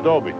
Dobie.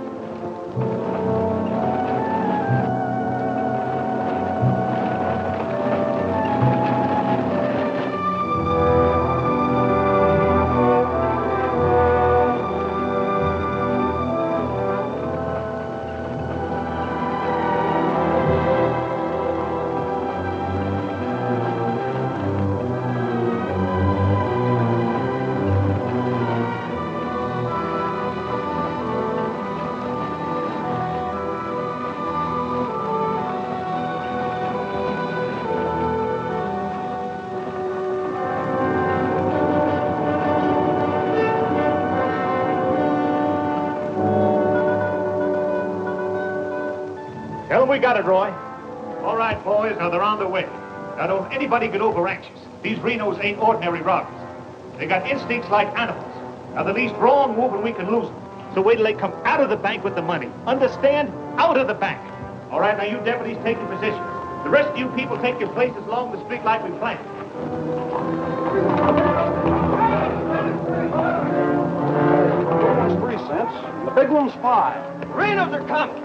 Tell them we got it, Roy. All right, boys, now they're on their way. Now, don't anybody get over anxious. These Renos ain't ordinary robbers. They got instincts like animals. Now, the least wrong move and we can lose them. So wait till they come out of the bank with the money. Understand? Out of the bank. All right, now you deputies take your position. The rest of you people take your places along the street like we planned. That's 3 cents. The big one's 5. The Renos are coming.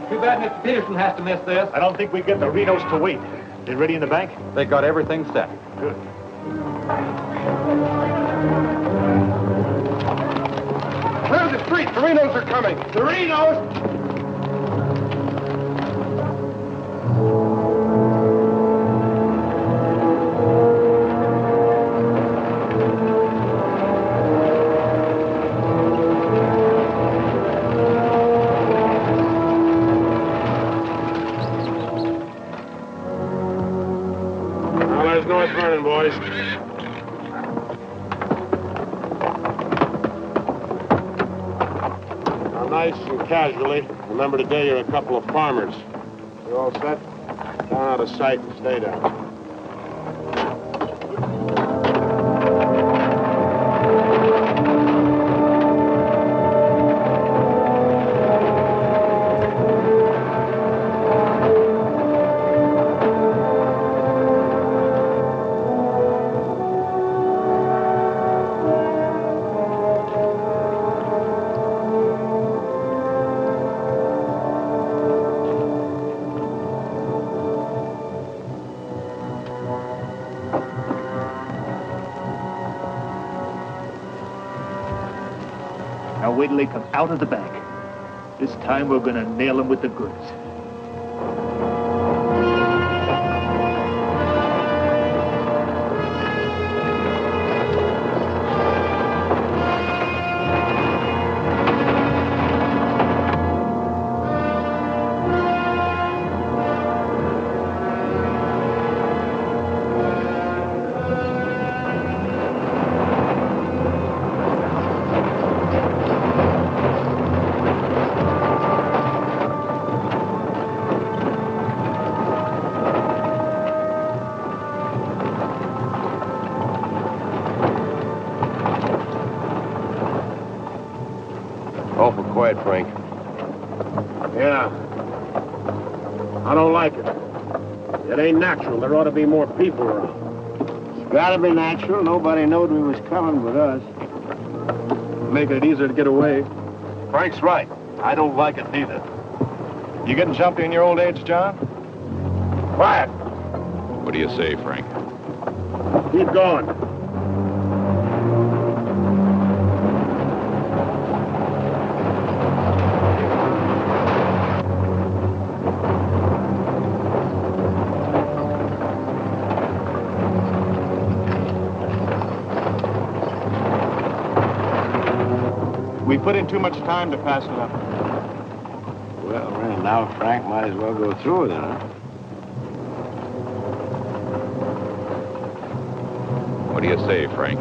Too bad Mr. Peterson has to miss this. I don't think we get the Renos to wait. They ready in the bank? They got everything set. Good. Clear the street. The Renos are coming. The Renos! North Vernon, boys. Now, nice and casually, remember today you're a couple of farmers. You all set? Down out of sight and stay down. Now wait till they come out of the bank. This time we're gonna nail them with the goods. right, Frank. Yeah. I don't like it. It ain't natural. There ought to be more people around. It's gotta be natural. Nobody knowed we was coming but us. Making it easier to get away. Frank's right. I don't like it neither. You getting jumpy in your old age, John? Quiet. What do you say, Frank? Keep going. We put in too much time to pass it up. Well, now Frank might as well go through with it, huh? What do you say, Frank?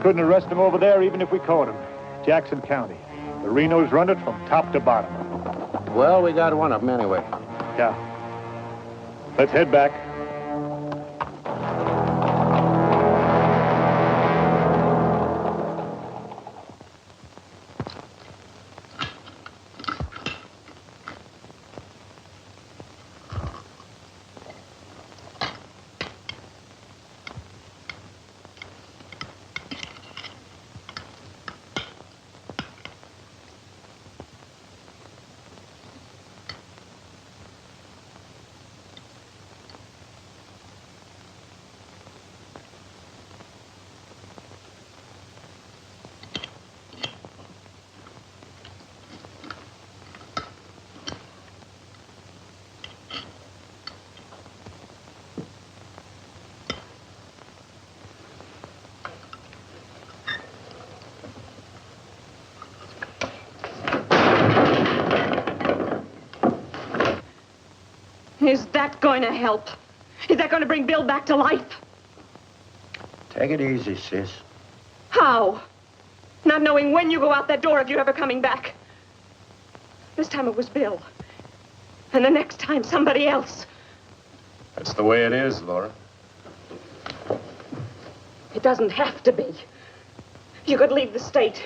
Couldn't arrest him over there even if we caught him. Jackson County. The Renos run it from top to bottom. Well, we got one of them anyway. Yeah. Let's head back. Is that going to help? Is that going to bring Bill back to life? Take it easy, sis. How? Not knowing when you go out that door if you're ever coming back. This time it was Bill. And the next time, somebody else. That's the way it is, Laura. It doesn't have to be. You could leave the state.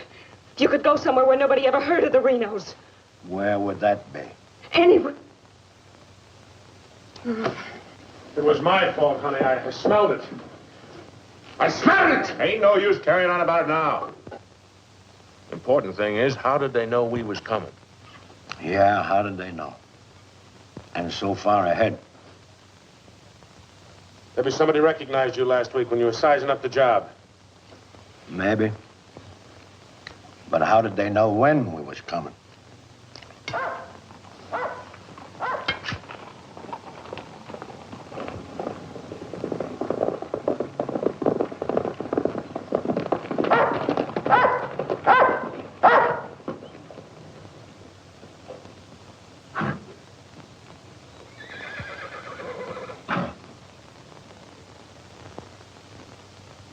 You could go somewhere where nobody ever heard of the Renos. Where would that be? Anywhere. It was my fault, honey. I smelled it. I smelled it! Ain't no use carrying on about it now. Important thing is, how did they know we was coming? Yeah, how did they know? And so far ahead. Maybe somebody recognized you last week when you were sizing up the job. Maybe. But how did they know when we was coming?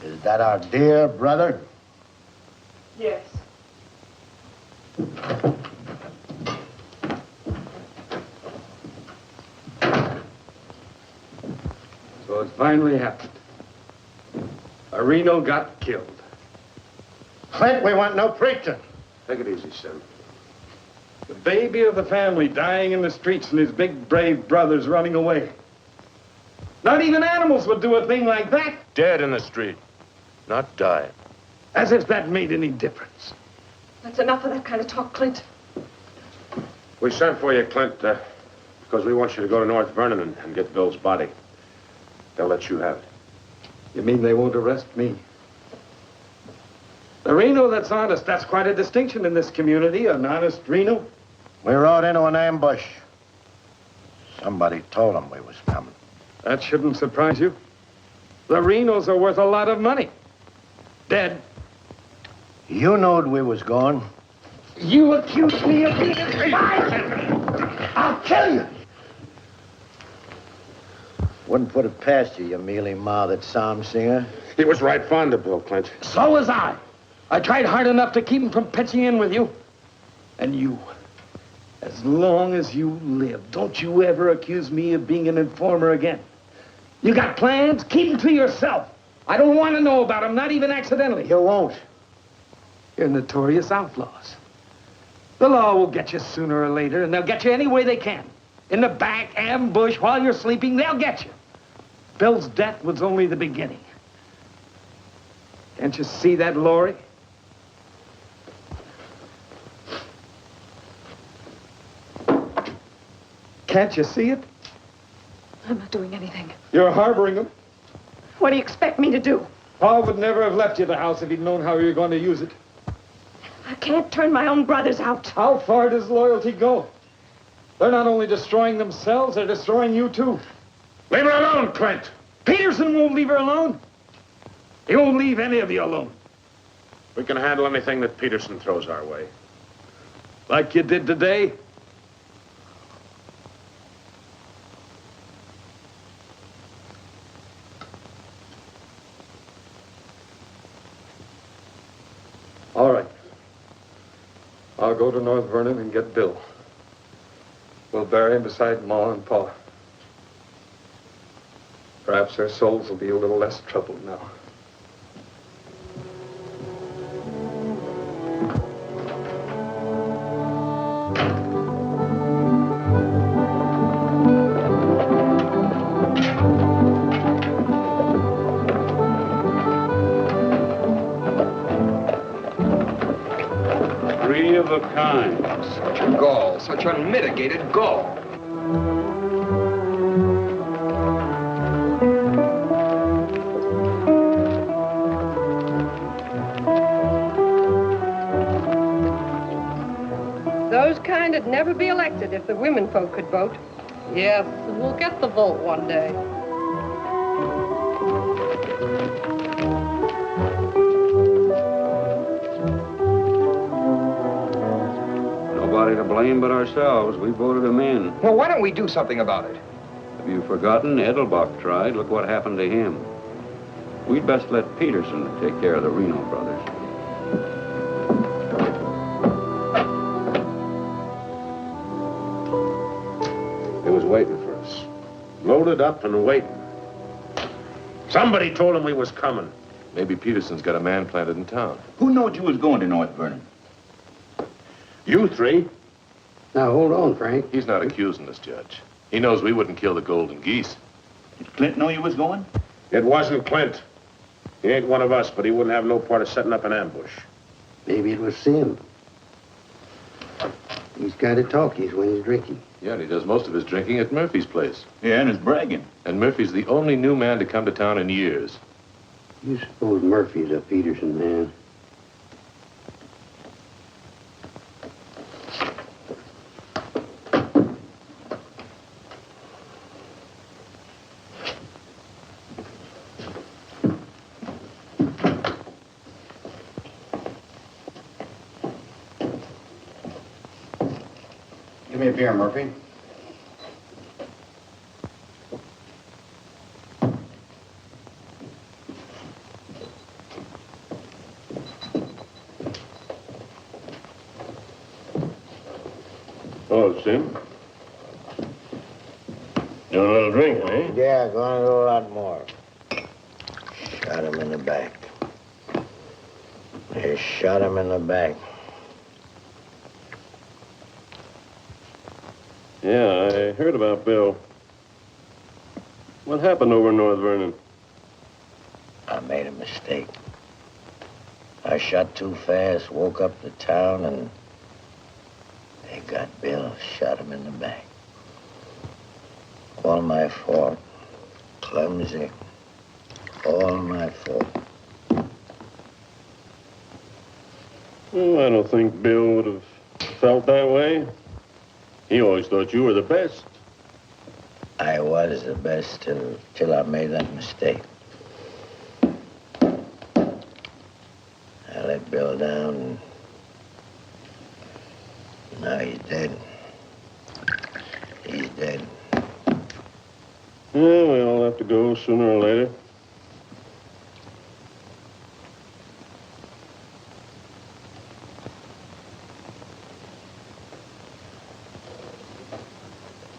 Is that our dear brother? Yes. So it finally happened. A Reno got killed. Clint, we want no preaching. Take it easy, Sim. The baby of the family dying in the streets and his big, brave brothers running away. Not even animals would do a thing like that. Dead in the street, not dying. As if that made any difference. That's enough of that kind of talk, Clint. We sent for you, Clint, because we want you to go to North Vernon and get Bill's body. They'll let you have it. You mean they won't arrest me? The Reno that's honest, that's quite a distinction in this community, an honest Reno. We rode into an ambush. Somebody told them we was coming. That shouldn't surprise you. The Renos are worth a lot of money. Dead. You knowed we was going. You accuse me of being a traitor. I'll kill you. Wouldn't put it past you, you mealy-mouthed psalm singer. He was right fond of Bill, Clint. So was I. I tried hard enough to keep him from pitching in with you. And you, as long as you live, don't you ever accuse me of being an informer again. You got plans? Keep them to yourself. I don't want to know about them, not even accidentally. You won't. You're notorious outlaws. The law will get you sooner or later, and they'll get you any way they can. In the back, ambush, while you're sleeping, they'll get you. Bill's death was only the beginning. Can't you see that, Laurie? Can't you see it? I'm not doing anything. You're harboring them. What do you expect me to do? Paul would never have left you the house if he'd known how you were going to use it. I can't turn my own brothers out. How far does loyalty go? They're not only destroying themselves, they're destroying you, too. Leave her alone, Clint. Peterson won't leave her alone. He won't leave any of you alone. We can handle anything that Peterson throws our way. Like you did today. All right. I'll go to North Vernon and get Bill. We'll bury him beside Ma and Pa. Perhaps their souls will be a little less troubled now. Three of a kind. Gall, such unmitigated gall. Those kind would never be elected if the women folk could vote. Yes, we'll get the vote one day. Nobody to blame but ourselves. We voted them in. Well, why don't we do something about it? Have you forgotten? Edelbach tried. Look what happened to him. We'd best let Peterson take care of the Reno brothers. He was waiting for us. Loaded loaded up and waiting. Somebody told him we was coming. Maybe Peterson's got a man planted in town. Who knowed you was going to North Vernon? You three? Now, hold on, Frank. He's not accusing us, Judge. He knows we wouldn't kill the golden geese. Did Clint know you was going? It wasn't Clint. He ain't one of us, but he wouldn't have no part of setting up an ambush. Maybe it was Sim. He's kind of talkies when he's drinking. Yeah, and he does most of his drinking at Murphy's place. Yeah, and is bragging. And Murphy's the only new man to come to town in years. You suppose Murphy's a Peterson man? Give me a beer, Murphy. Hello, Sim. Doing a little drinking, eh? Yeah, gonna do a lot more. Shot him in the back. They shot him in the back. Yeah, I heard about Bill. What happened over in North Vernon? I made a mistake. I shot too fast, woke up the town, and they got Bill, shot him in the back. All my fault. Clumsy. All my fault. Well, I don't think Bill would have felt that way. He always thought you were the best. I was the best till I made that mistake. I let Bill down, and now he's dead. He's dead. Yeah, we all have to go sooner or later.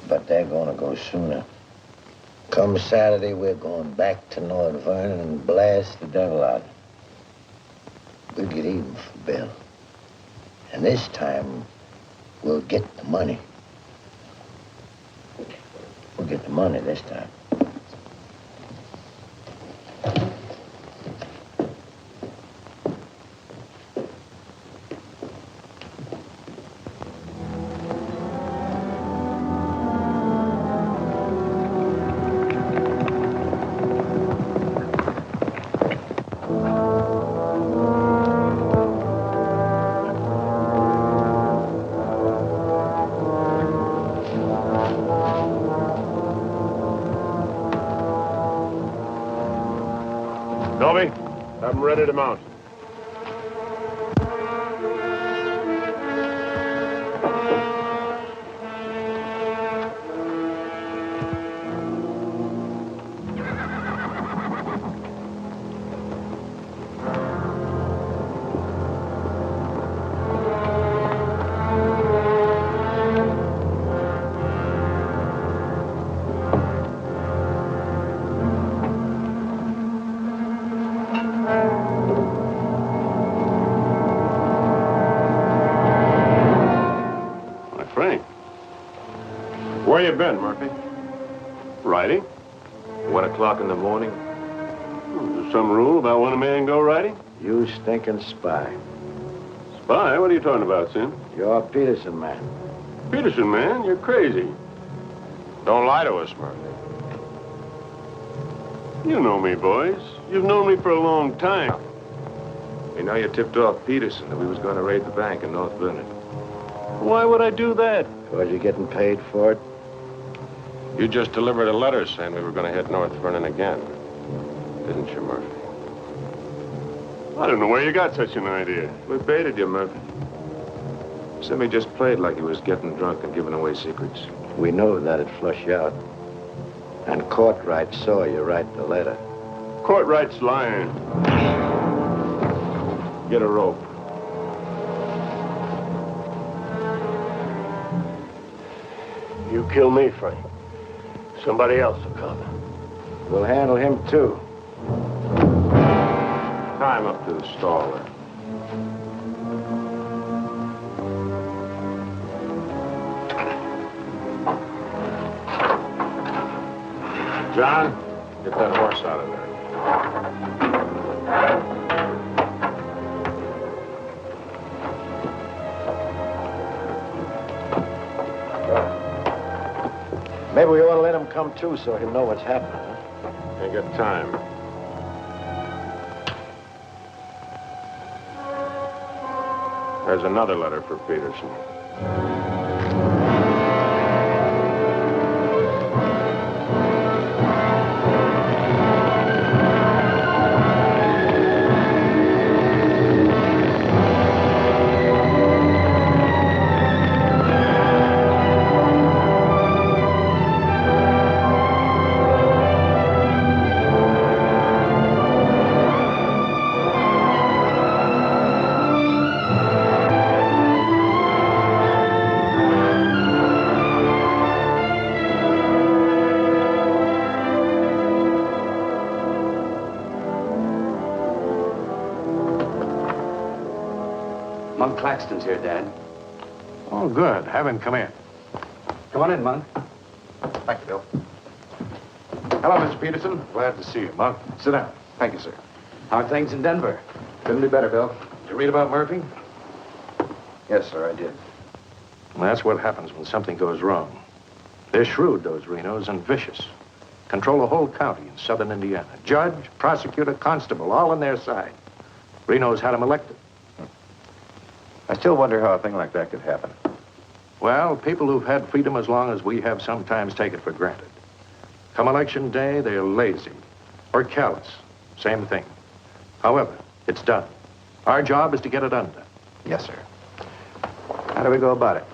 But they're gonna go sooner. Come Saturday, we're going back to North Vernon and blast the devil out. We'll get even for Bill. And this time, we'll get the money. We'll get the money this time. Dobby, have them ready to mount. Where you been, Murphy? Riding? 1 o'clock in the morning. Is there some rule about when a man go riding? You stinking spy. Spy? What are you talking about, Sim? You're a Peterson man. Peterson, man, you're crazy. Don't lie to us, Murphy. You know me, boys. You've known me for a long time. We know you tipped off Peterson that we was going to raid the bank in North Vernon. Why would I do that? Because you're getting paid for it. You just delivered a letter saying we were going to hit North Vernon again. Didn't you, Murphy? I don't know where you got such an idea. We baited you, Murphy. Simmy just played like he was getting drunk and giving away secrets. We know that'd flush you out. And Courtright saw you write the letter. Courtright's lying. Get a rope. You kill me, Frank. Somebody else will come. We'll handle him, too. Tie him up to the stall there. John, get that horse out of there. Maybe we ought to let him come too so he'll know what's happening, huh? Ain't got time. There's another letter for Peterson. Monk Claxton's here, Dad. Oh, good. Have him come in. Come on in, Monk. Thank you, Bill. Hello, Mr. Peterson. Glad to see you, Monk. Sit down. Thank you, sir. How are things in Denver? Couldn't be better, Bill. Did you read about Murphy? Yes, sir, I did. Well, that's what happens when something goes wrong. They're shrewd, those Renos, and vicious. Control a whole county in southern Indiana. Judge, prosecutor, constable, all on their side. Renos had him elected. I still wonder how a thing like that could happen. Well, people who've had freedom as long as we have sometimes take it for granted. Come election day, they're lazy or callous. Same thing. However, it's done. Our job is to get it undone. Yes, sir. How do we go about it?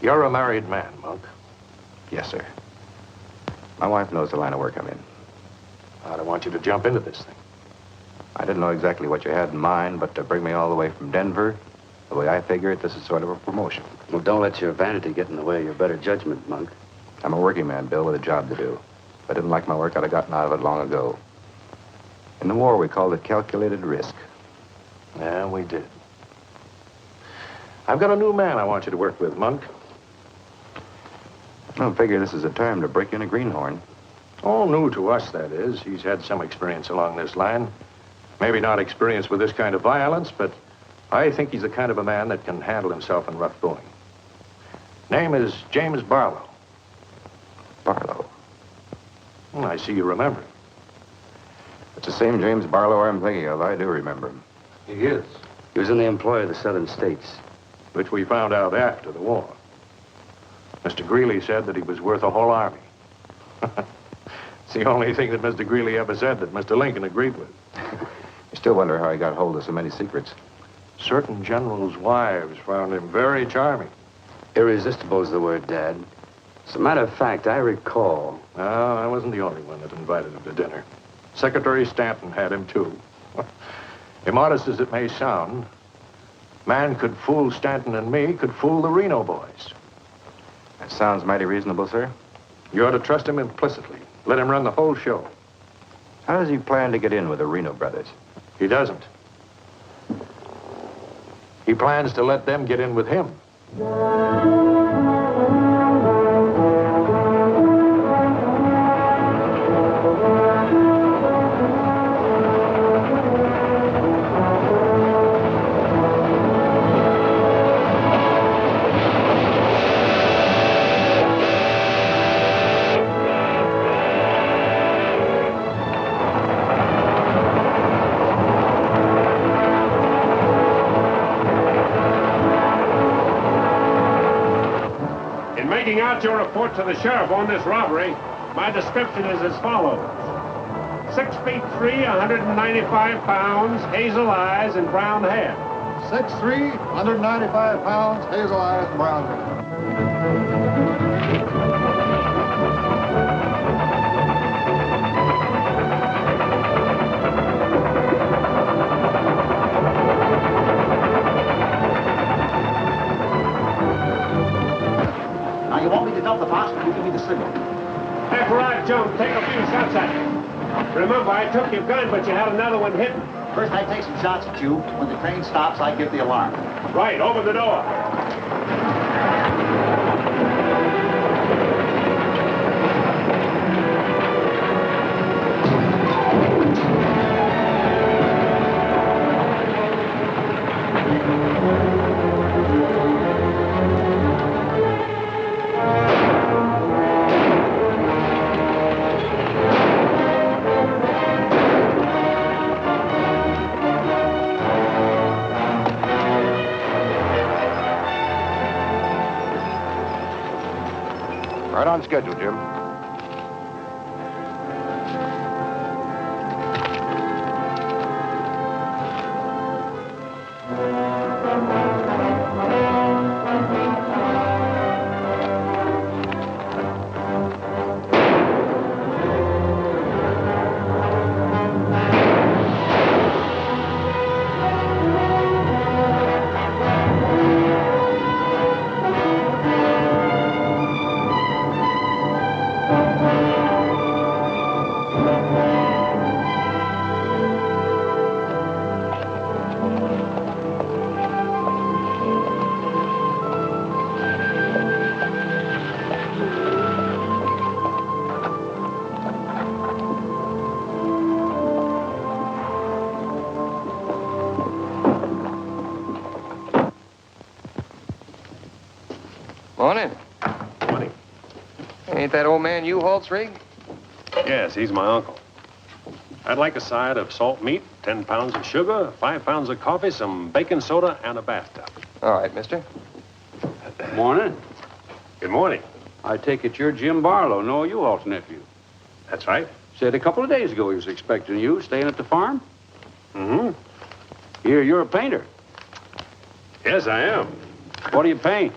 You're a married man, Monk. Yes, sir. My wife knows the line of work I'm in. I don't want you to jump into this thing. I didn't know exactly what you had in mind, but to bring me all the way from Denver, the way I figure it, this is sort of a promotion. Well, don't let your vanity get in the way of your better judgment, Monk. I'm a working man, Bill, with a job to do. If I didn't like my work, I'd have gotten out of it long ago. In the war, we called it calculated risk. Yeah, we did. I've got a new man I want you to work with, Monk. I figure this is a time to break in a greenhorn. All new to us, that is. He's had some experience along this line. Maybe not experience with this kind of violence, but I think he's the kind of a man that can handle himself in rough going. Name is James Barlow. Barlow? I see you remember him. It's the same James Barlow I'm thinking of. I do remember him. He is. He was in the employ of the southern states. Which we found out after the war. Mr. Greeley said that he was worth a whole army. It's the only thing that Mr. Greeley ever said that Mr. Lincoln agreed with. You still wonder how he got hold of so many secrets. Certain generals' wives found him very charming. Irresistible is the word, Dad. As a matter of fact, I recall... No, I wasn't the only one that invited him to dinner. Secretary Stanton had him, too. Immodest as it may sound, man could fool Stanton and me, could fool the Reno boys. That sounds mighty reasonable, sir. You ought to trust him implicitly. Let him run the whole show. How does he plan to get in with the Reno brothers? He doesn't. He plans to let them get in with him. Your report to the sheriff on this robbery, my description is as follows. 6'3", 195 pounds, hazel eyes, and brown hair. 6'3", 195 pounds, hazel eyes, and brown hair. You want me to dump the box? You give me Remember, I took your gun, but you had another one hidden. First, I take some shots at you. When the train stops, I give the alarm. Right, open the door. Right on schedule, Jim. Morning. Morning. Ain't that old man U-Haul's rig? Yes, he's my uncle. I'd like a side of salt meat, 10 pounds of sugar, 5 pounds of coffee, some baking soda, and a bathtub. All right, mister. Morning. Good morning. I take it you're Jim Barlow, Noah U-Haul's nephew. That's right. Said a couple of days ago he was expecting you, staying at the farm. Mm-hmm. Here, you're a painter. Yes, I am. What do you paint?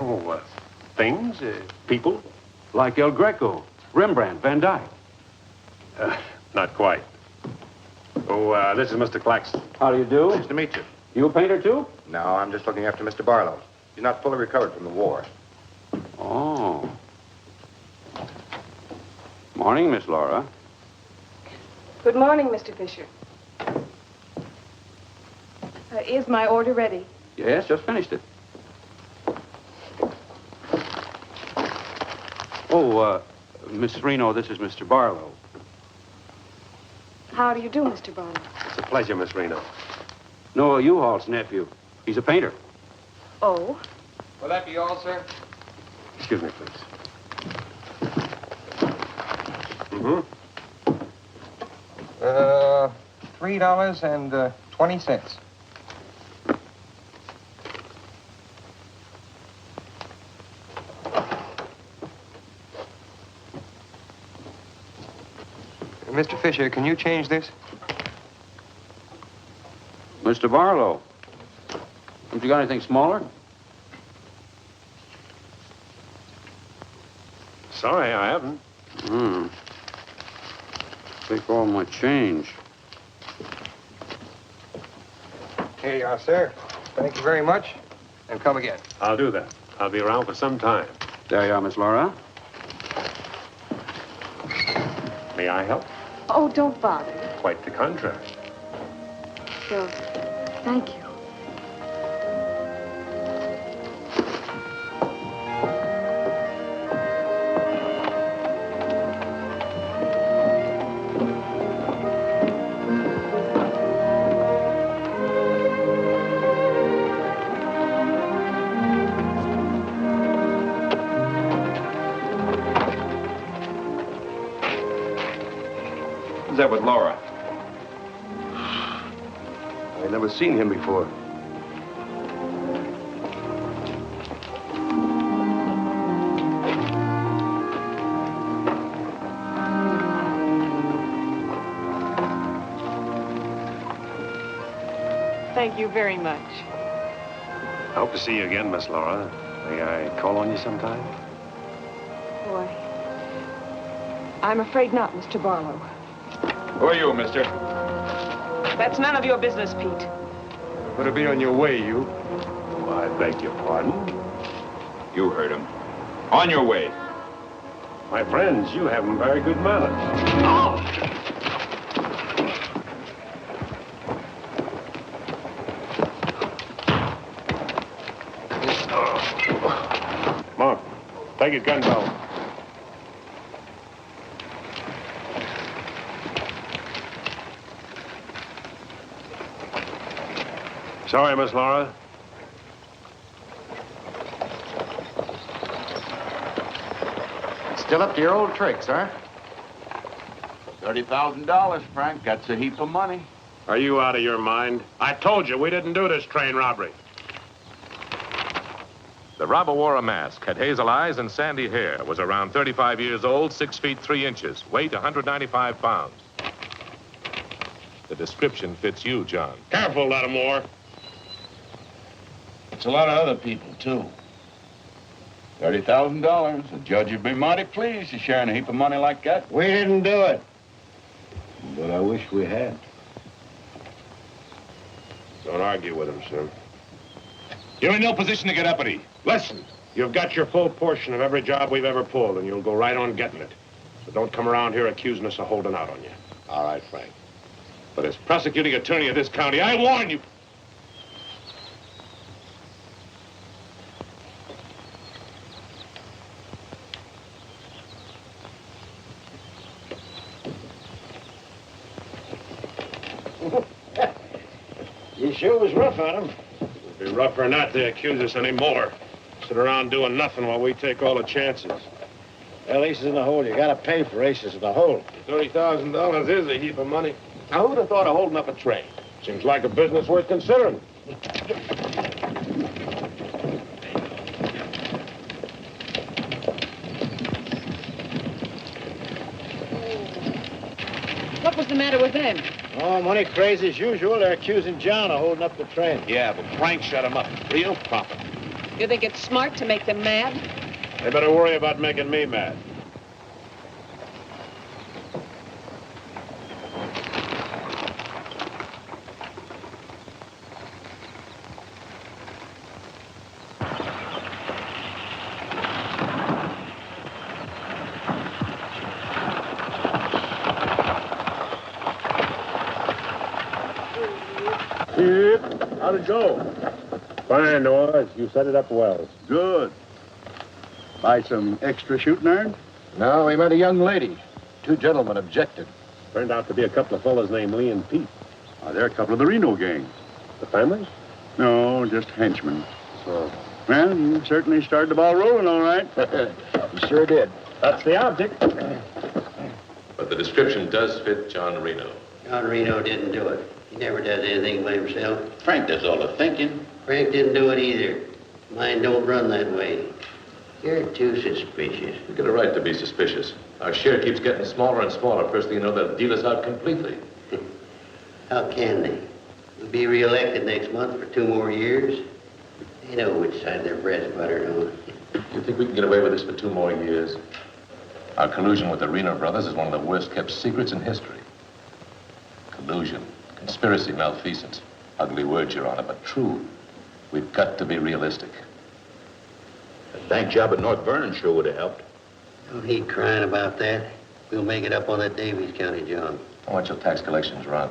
Oh, things, people. Like El Greco, Rembrandt, Van Dyke. Not quite. Oh, this is Mr. Claxton. How do you do? Nice to meet you. You a painter, too? No, I'm just looking after Mr. Barlow. He's not fully recovered from the war. Oh. Morning, Miss Laura. Good morning, Mr. Fisher. Is my order ready? Yes, just finished it. Oh, Miss Reno, this is Mr. Barlow. How do you do, Mr. Barlow? It's a pleasure, Miss Reno. Noah U-Haul's nephew. He's a painter. Oh? Will that be all, sir? Excuse me, please. Mm-hmm. $3.20. Mr. Fisher, can you change this? Mr. Barlow. Haven't you got anything smaller? Sorry, I haven't. Take all my change. Here you are, sir. Thank you very much. And come again. I'll do that. I'll be around for some time. There you are, Miss Laura. May I help? Oh, don't bother. Quite the contrary. Well, thank you. Who's that with Laura? I've never seen him before. Thank you very much. I hope to see you again, Miss Laura. May I call on you sometime? Boy, I'm afraid not, Mr. Barlow. Who are you, mister? That's none of your business, Pete. Better be on your way, you. I beg your pardon. You heard him. On your way. My friends, you haven't very good manners. Monk, take his gun belt. Sorry, Miss Laura. Still up to your old tricks, huh? $30,000, Frank. That's a heap of money. Are you out of your mind? I told you we didn't do this train robbery. The robber wore a mask, had hazel eyes and sandy hair, was around 35 years old, 6 feet 3 inches, weight 195 pounds. The description fits you, John. Careful, Lattimore. It's a lot of other people, too. $30,000. The judge would be mighty pleased to sharing a heap of money like that. We didn't do it. But I wish we had. Don't argue with him, sir. You're in no position to get uppity. Listen, you've got your full portion of every job we've ever pulled, and you'll go right on getting it. So don't come around here accusing us of holding out on you. All right, Frank. But as prosecuting attorney of this county, I warn you. You sure was rough on him. It'd be rougher not to accuse us anymore. Sit around doing nothing while we take all the chances. Well, aces in the hole. You gotta pay for aces in the hole. $30,000 is a heap of money. Now, who'd have thought of holding up a train? Seems like a business worth considering. What was the matter with them? Oh, money crazy as usual. They're accusing John of holding up the train. Yeah, but Frank shut him up. Real profit. You think it's smart to make them mad? They better worry about making me mad. How'd it go? Fine, Noah. You set it up well. Good. Buy some extra shooting iron? No, we met a young lady. 2 gentlemen objected. Turned out to be a couple of fellas named Lee and Pete. They're a couple of the Reno gang. The families? No, just henchmen. So. Well, you certainly started the ball rolling, all right. You sure did. That's the object. But the description does fit John Reno. John Reno didn't do it. He never does anything by himself. Frank does all the thinking. Frank didn't do it either. Mine don't run that way. You're too suspicious. You get a right to be suspicious. Our share keeps getting smaller and smaller. First thing you know, they'll deal us out completely. How can they? We'll be reelected next month for 2 more years. They know which side their bread's buttered on. You think we can get away with this for 2 more years? Our collusion with the Reno brothers is one of the worst-kept secrets in history. Collusion, conspiracy, malfeasance. Ugly words, Your Honor, but true. We've got to be realistic. The bank job at North Vernon sure would have helped. Don't need crying about that. We'll make it up on that Davies County job. How much will tax collections run?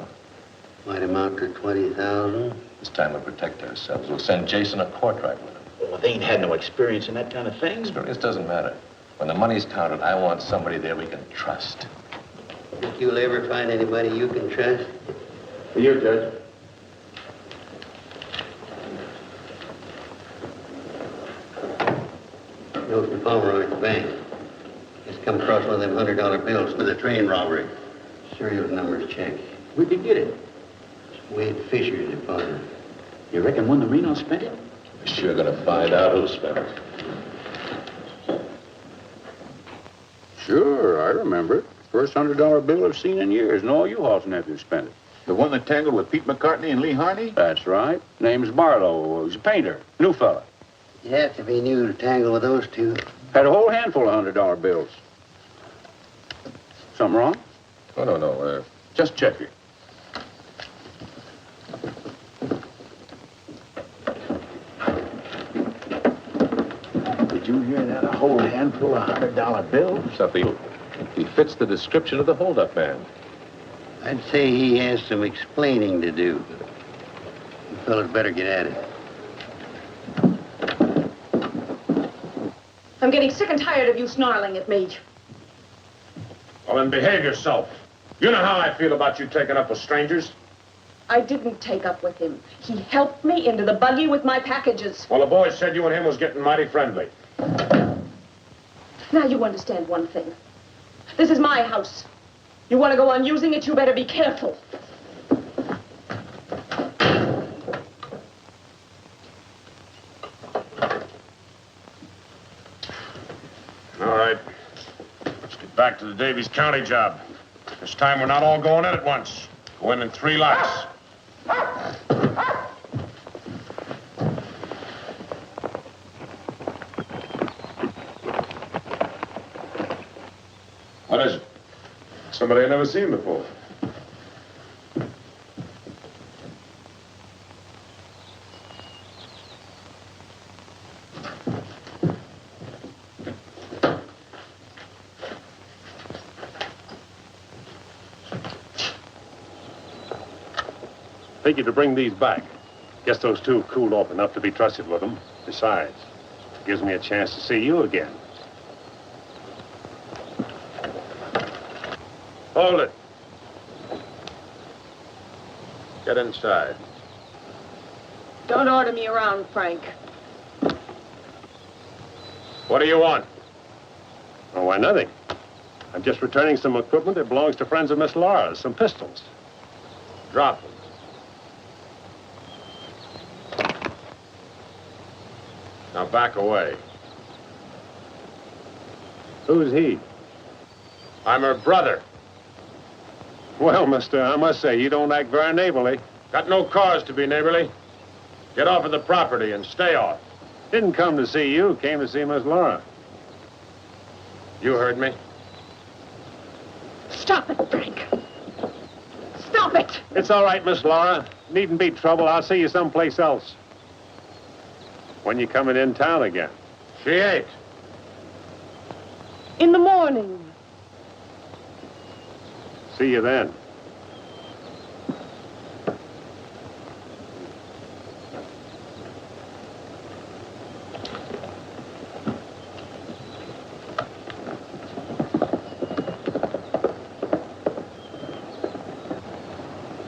Might amount to 20,000. This time we'll protect ourselves. We'll send Jason a Courtright with him. Well, they ain't had no experience in that kind of thing. Experience doesn't matter. When the money's counted, I want somebody there we can trust. Think you'll ever find anybody you can trust? For you, Judge. Note from Pomeroy at the bank. Just come across one of them $100 bills for the train robbery. Serial numbers check. We could get it. Wade Fisher's deposit. You reckon one of the Reno spent it? We're sure gonna find out who spent it. Sure, I remember it. First $100 bill I've seen in years, and all you Halls nephews spent it. The one that tangled with Pete McCartney and Lee Harney? That's right. Name's Barlow. He's a painter. New fella. You have to be new to tangle with those two. Had a whole handful of $100 bills. Something wrong? Oh, no. Just checking. Did you hear that? A whole handful pull a $100 bill? Something. He fits the description of the holdup man. I'd say he has some explaining to do. You fellas better get at it. I'm getting sick and tired of you snarling at me. Well, then behave yourself. You know how I feel about you taking up with strangers. I didn't take up with him. He helped me into the buggy with my packages. Well, the boys said you and him was getting mighty friendly. Now you understand one thing. This is my house. You want to go on using it, you better be careful. All right. Let's get back to the Davies County job. This time we're not all going in at once. Go in 3 lots. What is it? Somebody I've never seen before. Figured to bring these back. Guess those two cooled off enough to be trusted with them. Besides, it gives me a chance to see you again. Hold it. Get inside. Don't order me around, Frank. What do you want? Oh, why, nothing. I'm just returning some equipment that belongs to friends of Miss Laura's, some pistols. Drop them. Now back away. Who's he? I'm her brother. Well, mister, I must say, you don't act very neighborly. Got no cause to be neighborly. Get off of the property and stay off. Didn't come to see you, came to see Miss Laura. You heard me. Stop it, Frank. Stop it! It's all right, Miss Laura. Needn't be trouble. I'll see you someplace else. When you coming in town again? She ain't. In the morning. See you then.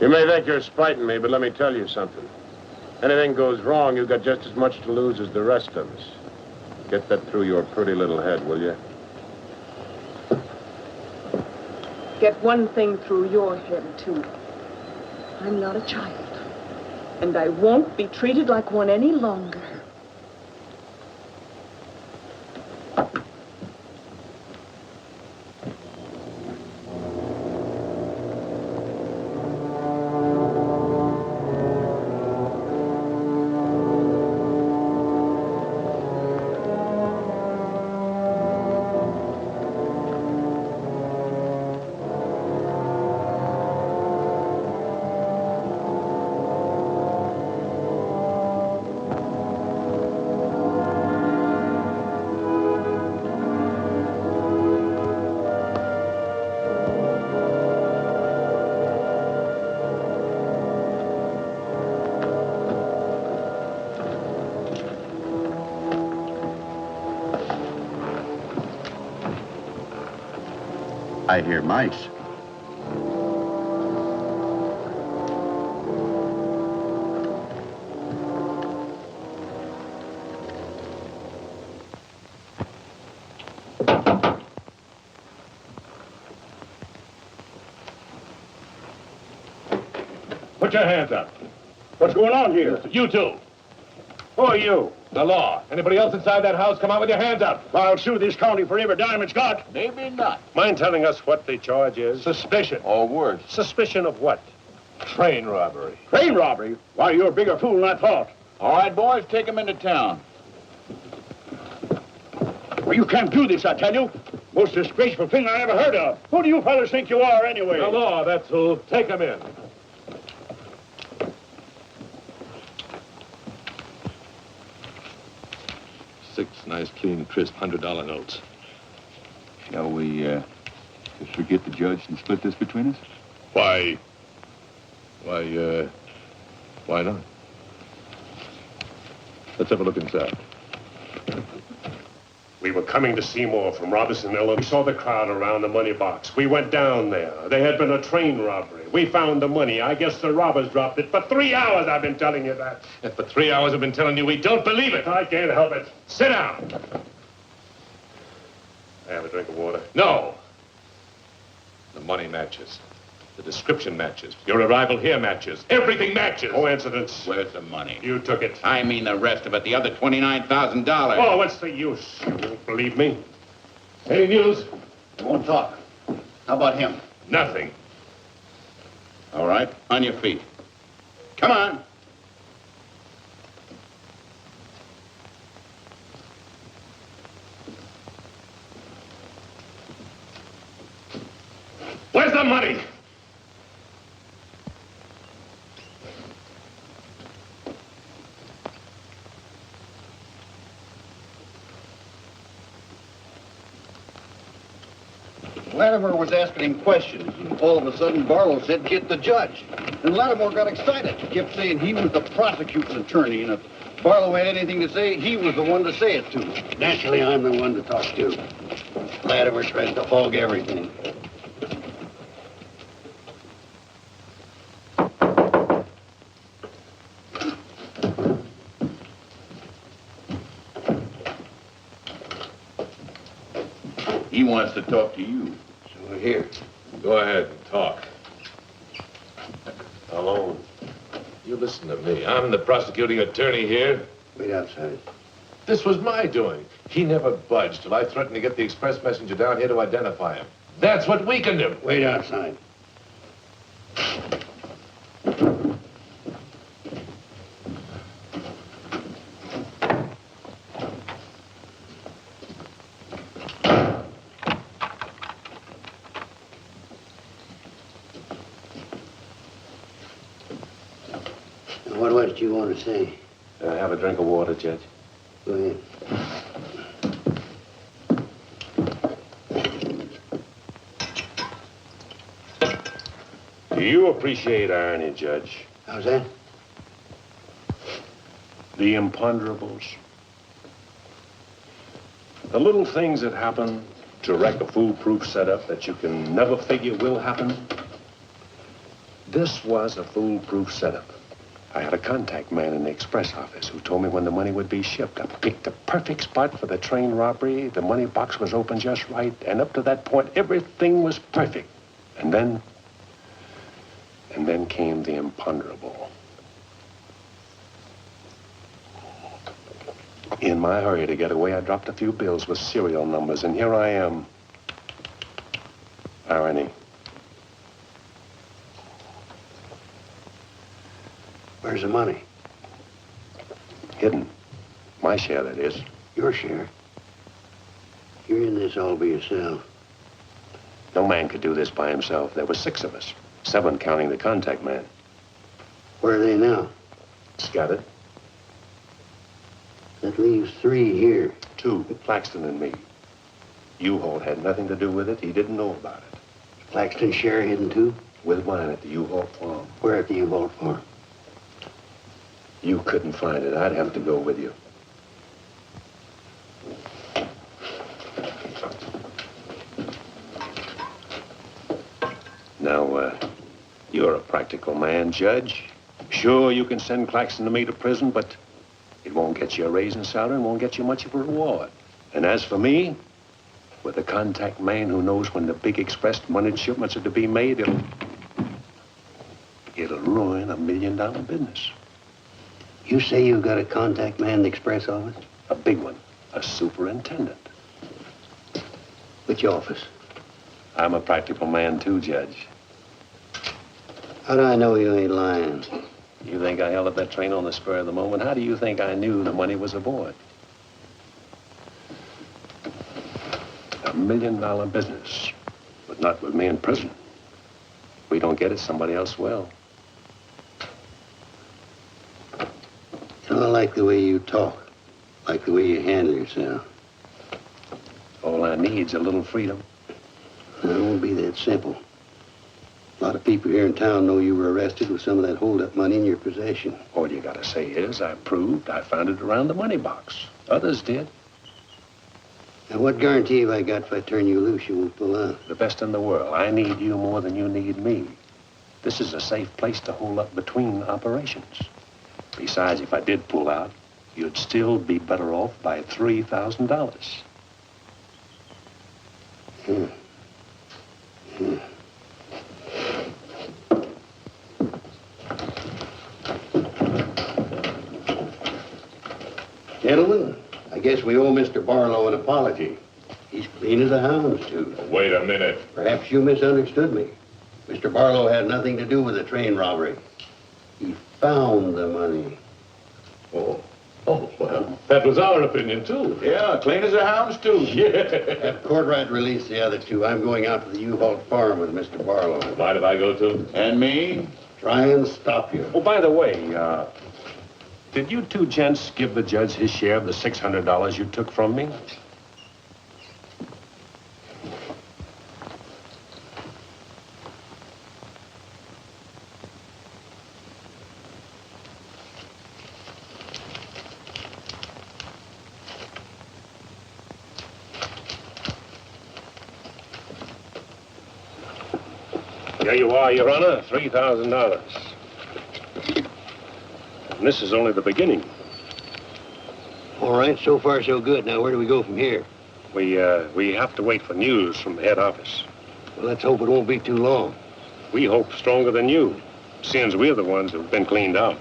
You may think you're spiting me, but let me tell you something. Anything goes wrong, you've got just as much to lose as the rest of us. Get that through your pretty little head, will you? Get one thing through your head, too. I'm not a child. And I won't be treated like one any longer. I hear mice. Put your hands up. What's going on here? You two. Who are you? The law. Anybody else inside that house, come out with your hands up. I'll sue this county for every dime it's got. Maybe not. Mind telling us what the charge is? Suspicion. Or worse. Suspicion of what? Train robbery. Train robbery? Why, you're a bigger fool than I thought. All right, boys, take him into town. Well, you can't do this, I tell you. Most disgraceful thing I ever heard of. Who do you fellas think you are, anyway? The law, that's who. Take him in. Six nice, clean, crisp $100 notes. Shall we, just forget the judge and split this between us? Why not? Let's have a look inside. We were coming to Seymour from Robinson, Illinois. We saw the crowd around the money box. We went down there. There had been a train robbery. We found the money. I guess the robbers dropped it. For 3 hours I've been telling you that. And for 3 hours I've been telling you we don't believe it. I can't help it. Sit down. Have a drink of water. No. The money matches. The description matches. Your arrival here matches. Everything matches. Coincidence. Where's the money? You took it. I mean the rest of it, the other $29,000. Oh, what's the use? You won't believe me. Any news? You won't talk. How about him? Nothing. All right, on your feet. Come on. Where's the money? Latimer was asking him questions, and all of a sudden Barlow said, get the judge. And Latimer got excited. He kept saying he was the prosecuting attorney, and if Barlow had anything to say, he was the one to say it to. Naturally, I'm the one to talk to. Latimer tries to hog everything. He wants to talk to you. So here. Go ahead and talk. Alone. You listen to me. I'm the prosecuting attorney here. Wait outside. This was my doing. He never budged till I threatened to get the express messenger down here to identify him. That's what weakened him. Wait outside. What did you want to say? Have a drink of water, Judge. Go ahead. Do you appreciate irony, Judge? How's that? The imponderables. The little things that happen to wreck a foolproof setup that you can never figure will happen. This was a foolproof setup. I had a contact man in the express office who told me when the money would be shipped. I picked the perfect spot for the train robbery. The money box was open just right. And up to that point, everything was perfect. And then came the imponderable. In my hurry to get away, I dropped a few bills with serial numbers. And here I am. Irony. Where's the money? Hidden. My share, that is. Your share? You're in this all by yourself. No man could do this by himself. There were 6 of us. 7 counting the contact man. Where are they now? Scattered. That leaves 3 here. 2, Claxton and me. U-Haul had nothing to do with it. He didn't know about it. Claxton's share hidden too? With mine at the U-Haul farm. Where at the U-Haul farm? You couldn't find it. I'd have to go with you. Now, you're a practical man, Judge. Sure, you can send Claxton and me to prison, but it won't get you a raise in salary and won't get you much of a reward. And as for me, with a contact man who knows when the big express money shipments are to be made, it'll ruin $1 million business. You say you've got a contact man in the express office? A big one. A superintendent. Which office? I'm a practical man too, Judge. How do I know you ain't lying? You think I held up that train on the spur of the moment? How do you think I knew the money was aboard? $1 million business, but not with me in prison. If we don't get it, somebody else will. I don't like the way you talk, like the way you handle yourself. All I need's a little freedom. It won't be that simple. A lot of people here in town know you were arrested with some of that hold-up money in your possession. All you gotta say is I proved I found it around the money box. Others did. Now, what guarantee have I got if I turn you loose you won't pull out? The best in the world. I need you more than you need me. This is a safe place to hold up between operations. Besides, if I did pull out, you'd still be better off by $3,000. Gentlemen, I guess we owe Mr. Barlow an apology. He's clean as a hound's tooth. Wait a minute. Perhaps you misunderstood me. Mr. Barlow had nothing to do with the train robbery. He found the money. Oh, well, that was our opinion, too. Yeah, clean as a hound's tooth. Yeah. Have Courtright release the other two. I'm going out to the U-Haul farm with Mr. Barlow. Mind if I go, too? And me? Try and stop you. Oh, by the way, did you two gents give the judge his share of the $600 you took from me? Here you are, Your Honor, $3,000. And this is only the beginning. All right, so far so good. Now, where do we go from here? We have to wait for news from the head office. Well, let's hope it won't be too long. We hope stronger than you, since we're the ones who've been cleaned out.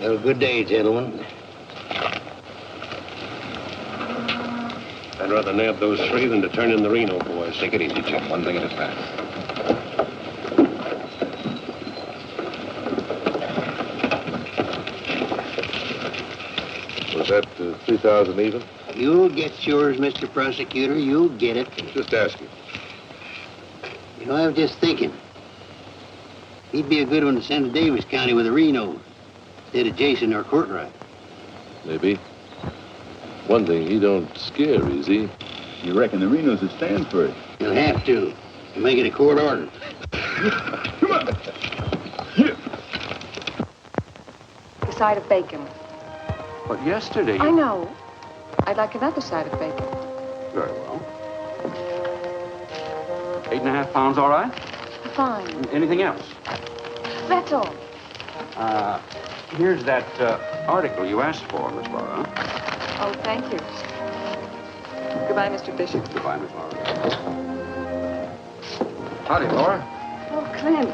Have a good day, gentlemen. I'd rather nab those three than to turn in the Reno boys. Take it easy, Jim. One thing at a time. Was that 3,000 even? You'll get yours, Mr. Prosecutor. You'll get it. Just asking. You know, I was just thinking. He'd be a good one to send to Davis County with the Renos instead of Jason or Courtright. Maybe. One thing, he don't scare, is he? You reckon the Renos will stand for it? He'll have to. He'll make it a court order. Come on. A side of bacon. But yesterday... I know. I'd like another side of bacon. Very well. 8.5 pounds, all right? Fine. Anything else? That's all. Here's that article you asked for, Miss Laura. Oh, thank you. Goodbye, Mr. Bishop. Goodbye, Miss Laura. Howdy, Laura. Oh, Clint.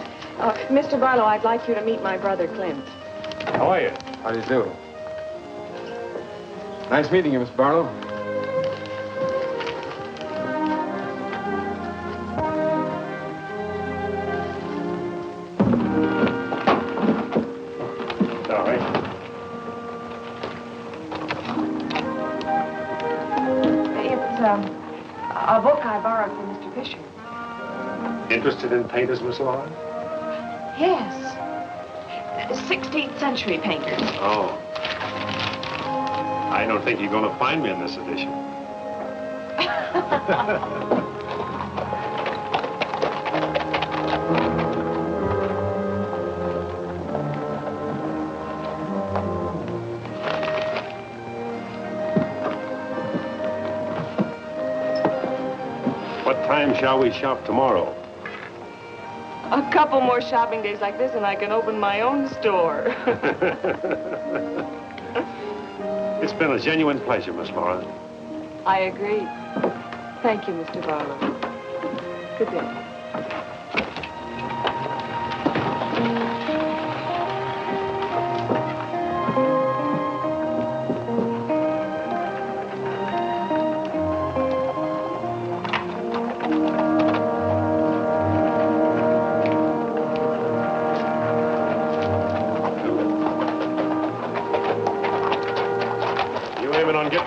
Mr. Barlow, I'd like you to meet my brother, Clint. How are you? How do you do? Nice meeting you, Miss Barlow. Sorry. It's a book I borrowed from Mr. Fisher. Interested in painters, Miss Laura? Yes. 16th century painters. Oh. I don't think you're going to find me in this edition. What time shall we shop tomorrow? A couple more shopping days like this and I can open my own store. It's been a genuine pleasure, Miss Laura. I agree. Thank you, Mr. Barlow. Good day.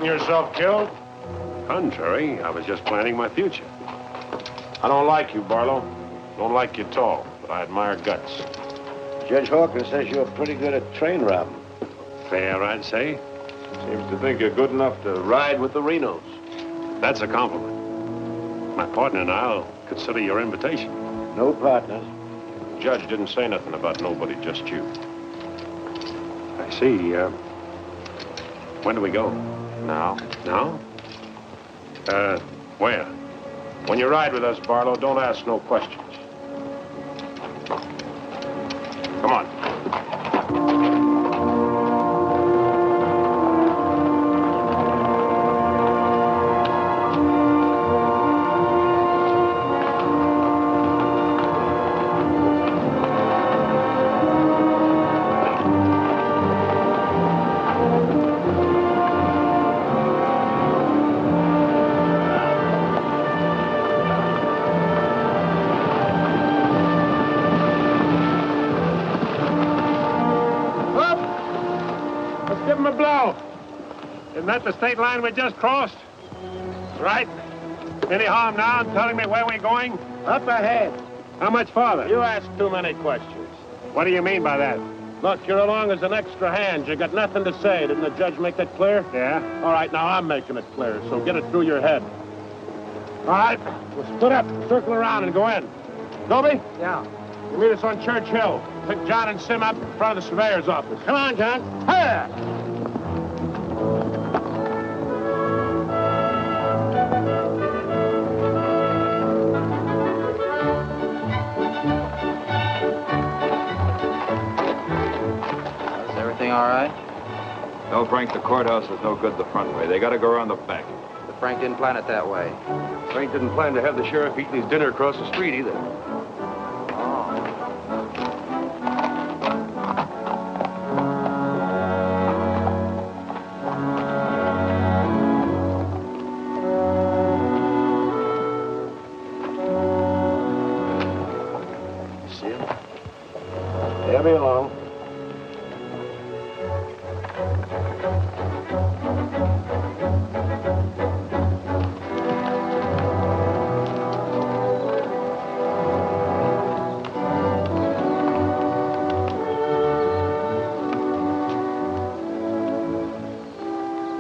Yourself killed? Contrary, I was just planning my future. I don't like you, Barlow. Don't like you at all, but I admire guts. Judge Hawkins says you're pretty good at train robbing. Fair, I'd say. Seems to think you're good enough to ride with the Renos. That's a compliment. My partner and I'll consider your invitation. No partners. Judge didn't say nothing about nobody, just you. I see. When do we go? Now? Now? Where? When you ride with us, Barlow, don't ask no questions. Come on. Give him a blow. Isn't that the state line we just crossed? Right. Any harm now in telling me where we're going? Up ahead. How much farther? You ask too many questions. What do you mean by that? Look, you're along as an extra hand. You got nothing to say. Didn't the judge make that clear? Yeah. All right, now I'm making it clear, so get it through your head. All right. We'll split up, circle around, and go in. Goby? Yeah. You meet us on Church Hill. Pick John and Sim up in front of the surveyor's office. Come on, John. Hey! Is everything all right? No, Frank, the courthouse is no good the front way. They got to go around the back. But Frank didn't plan it that way. Frank didn't plan to have the sheriff eating his dinner across the street either. Heavy along.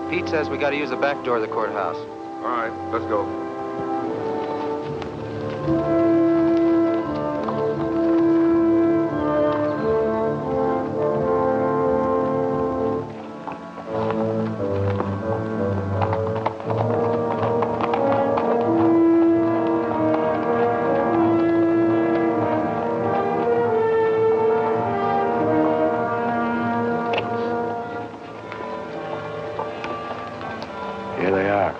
Pete says we got to use the back door of the courthouse. All right, let's go. Here they are.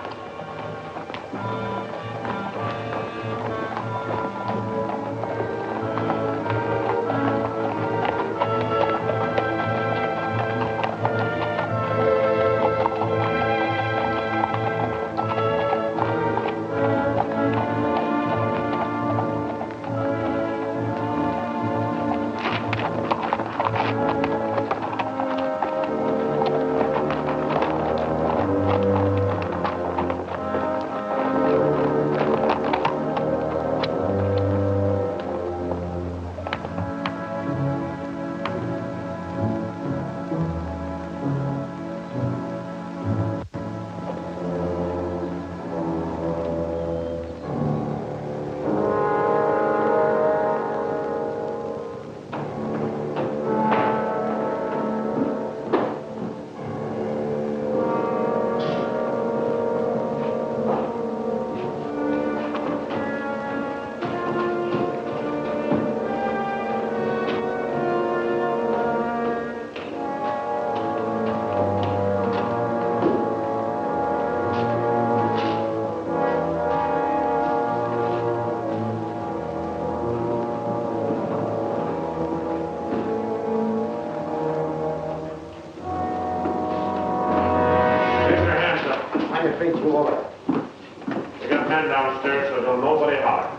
We got men downstairs, so don't nobody holler.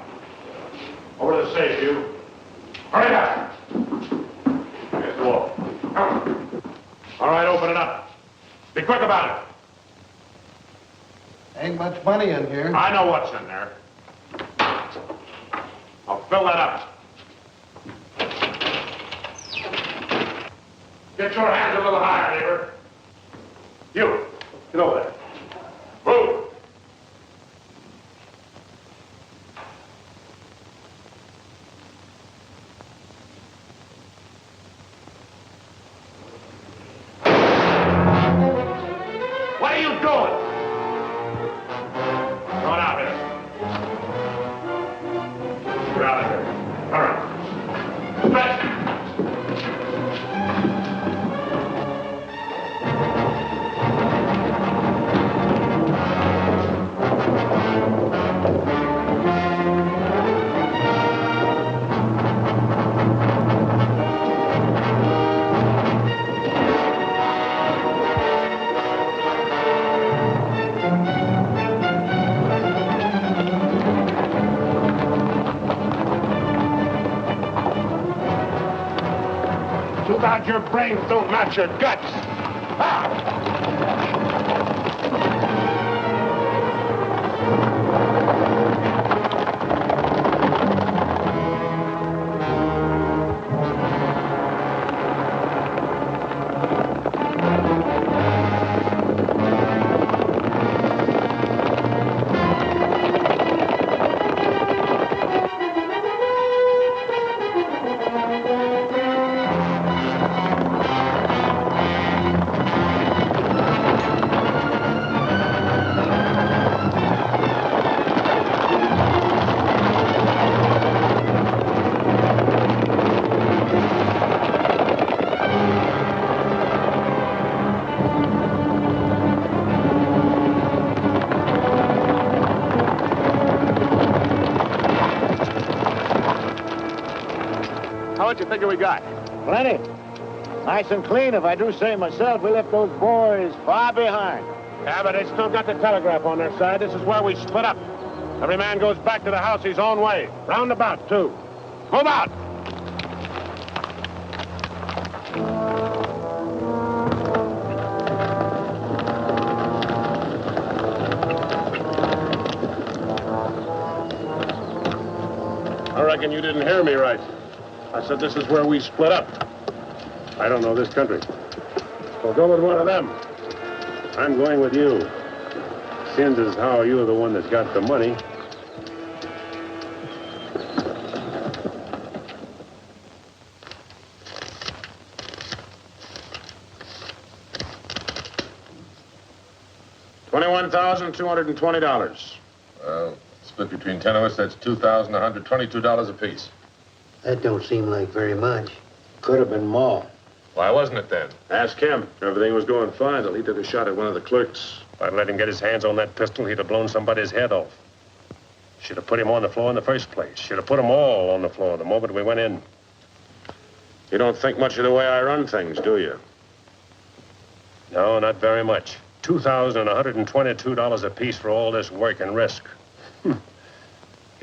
Over to the safe, you. Hurry up! Here's the wall. Come. All right, open it up. Be quick about it. Ain't much money in here. I know what's in there. I'll fill that up. Get your hands a little higher, neighbor. You, get over there. Move. Too bad your brains don't match your guts. How much you figure we got? Plenty. Nice and clean, if I do say myself. We left those boys far behind. Yeah, but they still got the telegraph on their side. This is where we split up. Every man goes back to the house his own way. Roundabout, too. Move out! I reckon you didn't hear me right. I said this is where we split up. I don't know this country. So go with one of them. I'm going with you. Seeing as how you're the one that's got the money. $21,220. Well, split between 10 of us, that's $2,122 apiece. That don't seem like very much. Could have been more. Why wasn't it then? Ask him. Everything was going fine till he took a shot at one of the clerks. If I'd let him get his hands on that pistol, he'd have blown somebody's head off. Should have put him on the floor in the first place. Should have put them all on the floor the moment we went in. You don't think much of the way I run things, do you? No, not very much. $2,122 apiece for all this work and risk. You'd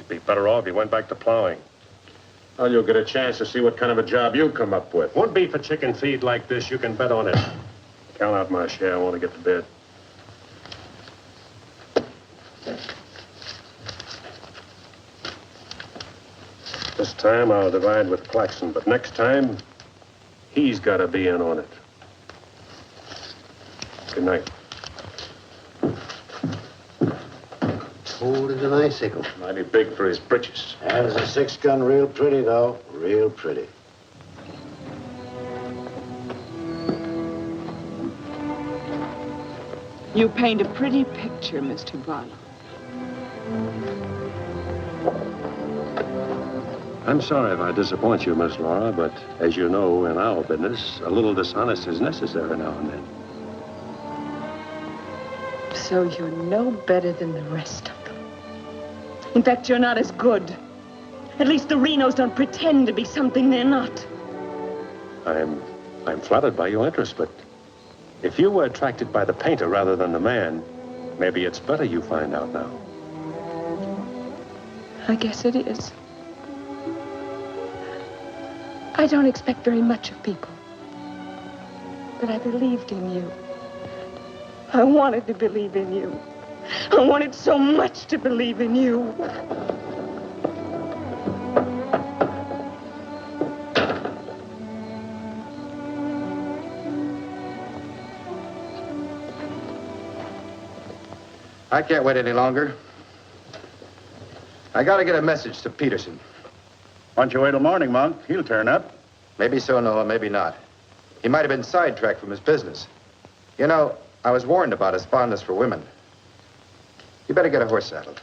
be better off if you went back to plowing. Well, you'll get a chance to see what kind of a job you come up with. Won't be for chicken feed like this, you can bet on it. Count out my share, I want to get to bed. This time I'll divide with Claxon, but next time, he's got to be in on it. Good night. Old as an icicle. Mighty big for his britches. Has a 6-gun real pretty, though. Real pretty. You paint a pretty picture, Mr. Barlow. I'm sorry if I disappoint you, Miss Laura, but as you know, in our business, a little dishonest is necessary now and then. So you're no better than the rest of them. In fact, you're not as good. At least the Renos don't pretend to be something they're not. I'm flattered by your interest, but if you were attracted by the painter rather than the man, maybe it's better you find out now. I guess it is. I don't expect very much of people. But I believed in you. I wanted to believe in you. I wanted so much to believe in you. I can't wait any longer. I gotta get a message to Peterson. Why don't you wait till morning, Monk? He'll turn up. Maybe so, Noah, maybe not. He might have been sidetracked from his business. You know, I was warned about his fondness for women. You better get a horse saddled.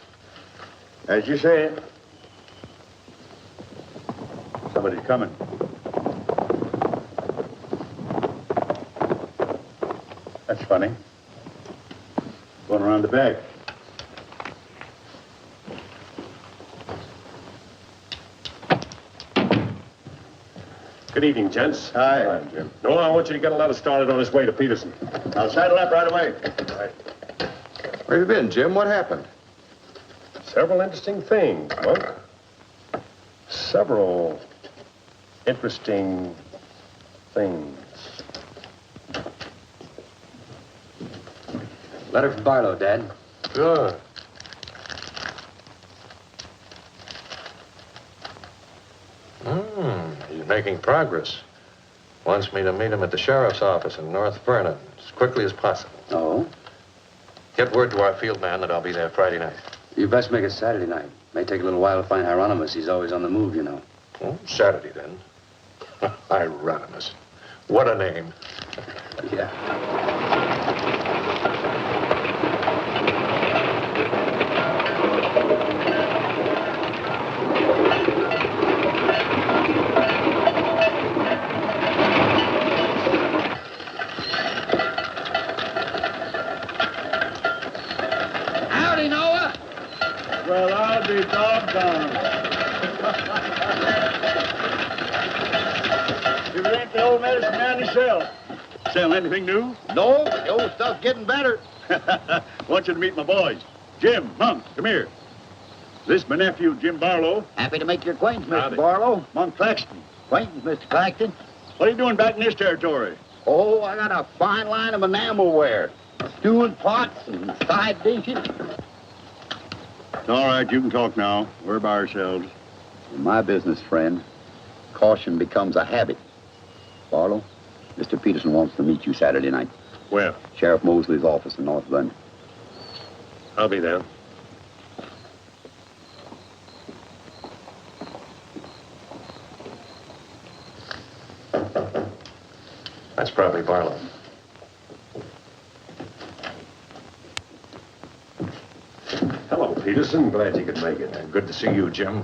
As you say. Somebody's coming. That's funny. Going around the back. Good evening, gents. Hi. Hi, Jim. No, I want you to get a letter started on his way to Peterson. I'll saddle up right away. Right. Where have you been, Jim? What happened? Several interesting things, Monk. Several interesting things. Letter from Barlow, Dad. Good. He's making progress. Wants me to meet him at the sheriff's office in North Vernon as quickly as possible. Oh? Get word to our field man that I'll be there Friday night. You best make it Saturday night. May take a little while to find Hieronymus. He's always on the move, you know. Oh, Saturday, then. Hieronymus. What a name. Yeah. Howdy, Noah. Well, I'll be doggone. You ain't the old medicine man yourself. Sell anything new? No, but the old stuff's getting better. Want you to meet my boys. Jim, Monk, come here. This is my nephew, Jim Barlow. Happy to make your acquaintance, Mr. Howdy. Barlow. Monk Claxton. Acquaintance, Mr. Claxton. What are you doing back in this territory? Oh, I got a fine line of enamelware. Stewing pots and side dishes. All right, you can talk now. We're by ourselves. In my business, friend, caution becomes a habit. Barlow, Mr. Peterson wants to meet you Saturday night. Where? Sheriff Mosley's office in North London. I'll be there. That's probably Barlow. Hello, Peterson. Glad you could make it. Good to see you, Jim.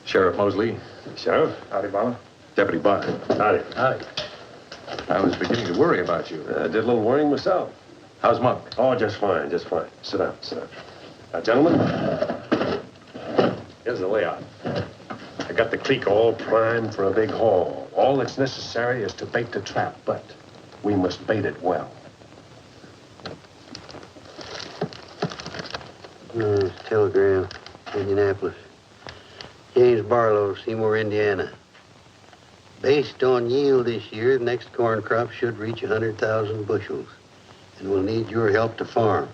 Sheriff Mosley. Sheriff? Howdy, Barlow. Deputy Bart. Howdy. Howdy. I was beginning to worry about you. Did a little worrying myself. How's Monk? Oh, just fine, just fine. Sit down, sit down. Now, gentlemen, here's the layout. I got the creek all primed for a big haul. All that's necessary is to bait the trap, but we must bait it well. Telegram, Indianapolis. James Barlow, Seymour, Indiana. Based on yield this year, the next corn crop should reach 100,000 bushels, and we'll need your help to farm.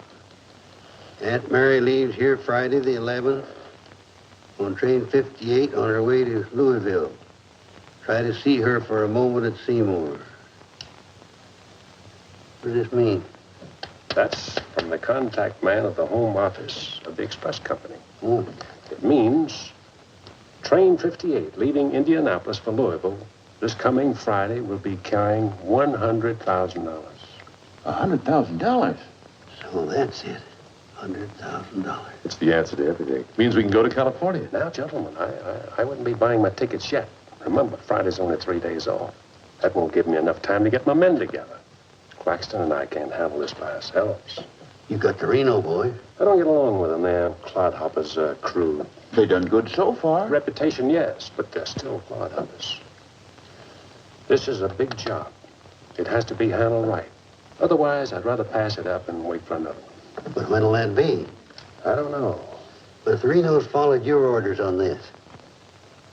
Aunt Mary leaves here Friday the 11th on train 58 on her way to Louisville. Try to see her for a moment at Seymour. What does this mean? That's from the contact man of the home office of the express company. Oh. It means train 58 leaving Indianapolis for Louisville this coming Friday will be carrying $100,000. $100,000? So that's it. $100,000. It's the answer to everything. Means we can go to California. Now, gentlemen, I wouldn't be buying my tickets yet. Remember, Friday's only 3 days off. That won't give me enough time to get my men together. Claxton and I can't handle this by ourselves. You got the Reno boy. I don't get along with them. They're clodhoppers, crude. They done good so far. Reputation, yes, but they're still clodhoppers. This is a big job. It has to be handled right. Otherwise, I'd rather pass it up and wait for another one. But when'll that be? I don't know. But if the Renos followed your orders on this.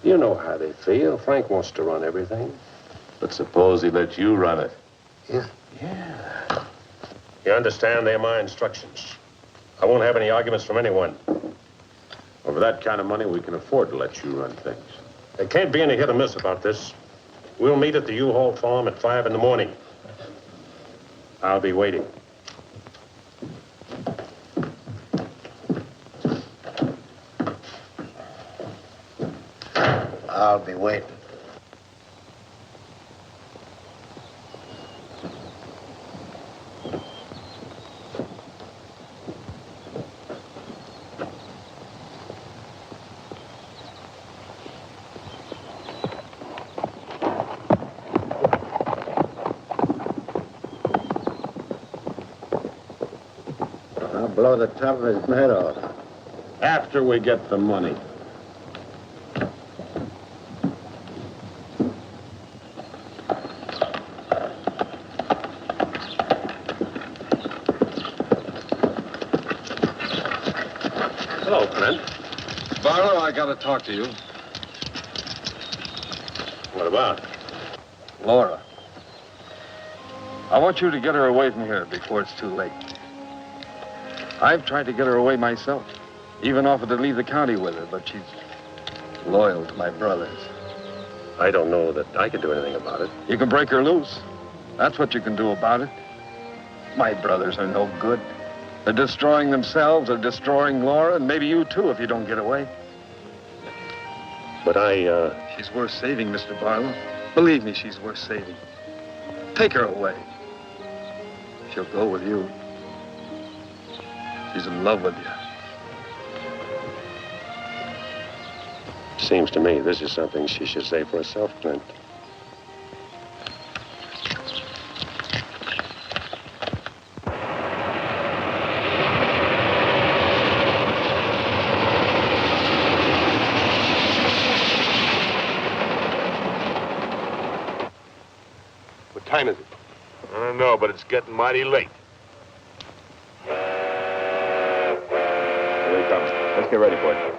You know how they feel. Frank wants to run everything. But suppose he let you run it. Yeah. Yeah. You understand? They're my instructions. I won't have any arguments from anyone. Over that kind of money, we can afford to let you run things. There can't be any hit or miss about this. We'll meet at the U-Haul farm at 5 in the morning. I'll be waiting. I'll be waiting. I'll blow the top of his head off. After we get the money. Hello, Brent. Barlow, I gotta talk to you. What about? Laura. I want you to get her away from here before it's too late. I've tried to get her away myself. Even offered to leave the county with her, but she's loyal to my brothers. I don't know that I can do anything about it. You can break her loose. That's what you can do about it. My brothers are no good. They're destroying themselves, they're destroying Laura, and maybe you too if you don't get away. But She's worth saving, Mr. Barlow. Believe me, she's worth saving. Take her away. She'll go with you. She's in love with you. seems to me this is something she should say for herself, Clint. What time is it? I don't know, but it's getting mighty late. Here he comes. Let's get ready for it.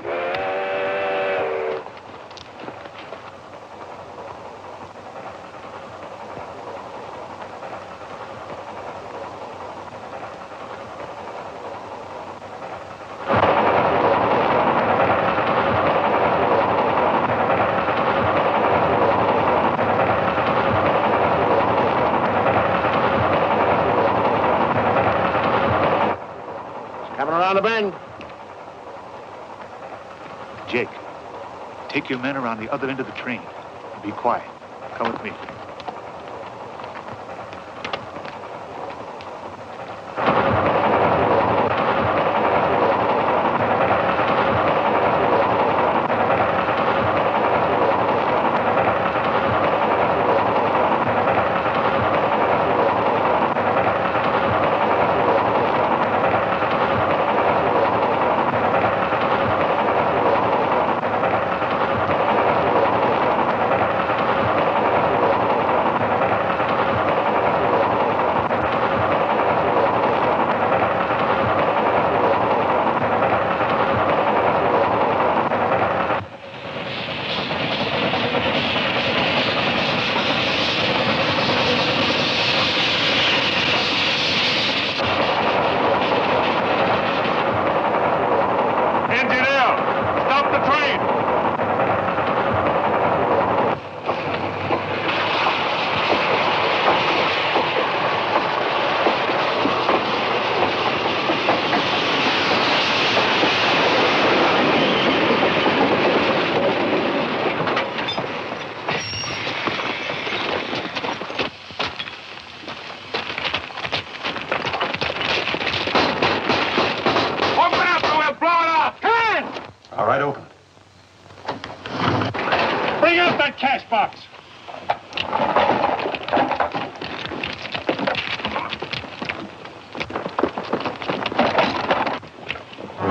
Around the bend. Jake, take your men around the other end of the train. And be quiet. Come with me.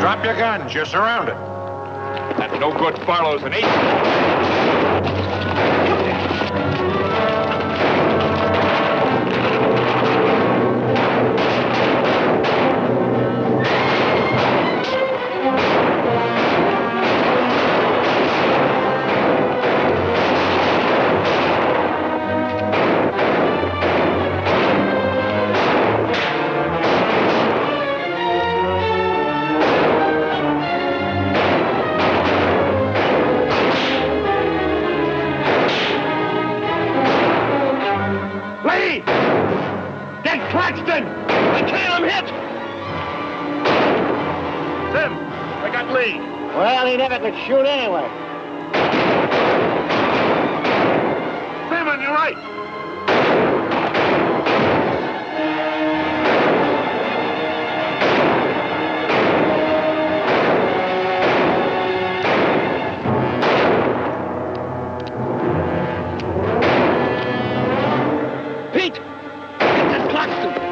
Drop your guns. You're surrounded. That no good Barlow's an ace. Well, he never could shoot anyway. Simon, you're right. Pete! Get this Claxton!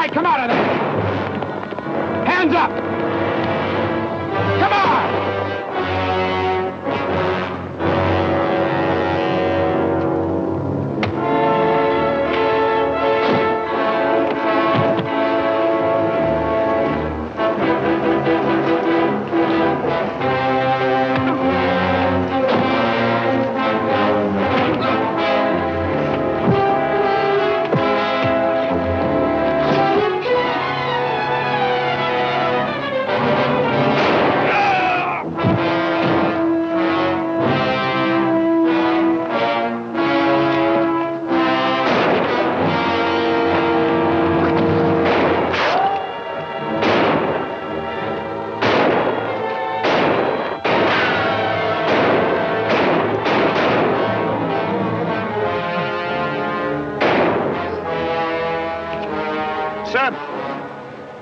right, come out of there. Hands up. Come on.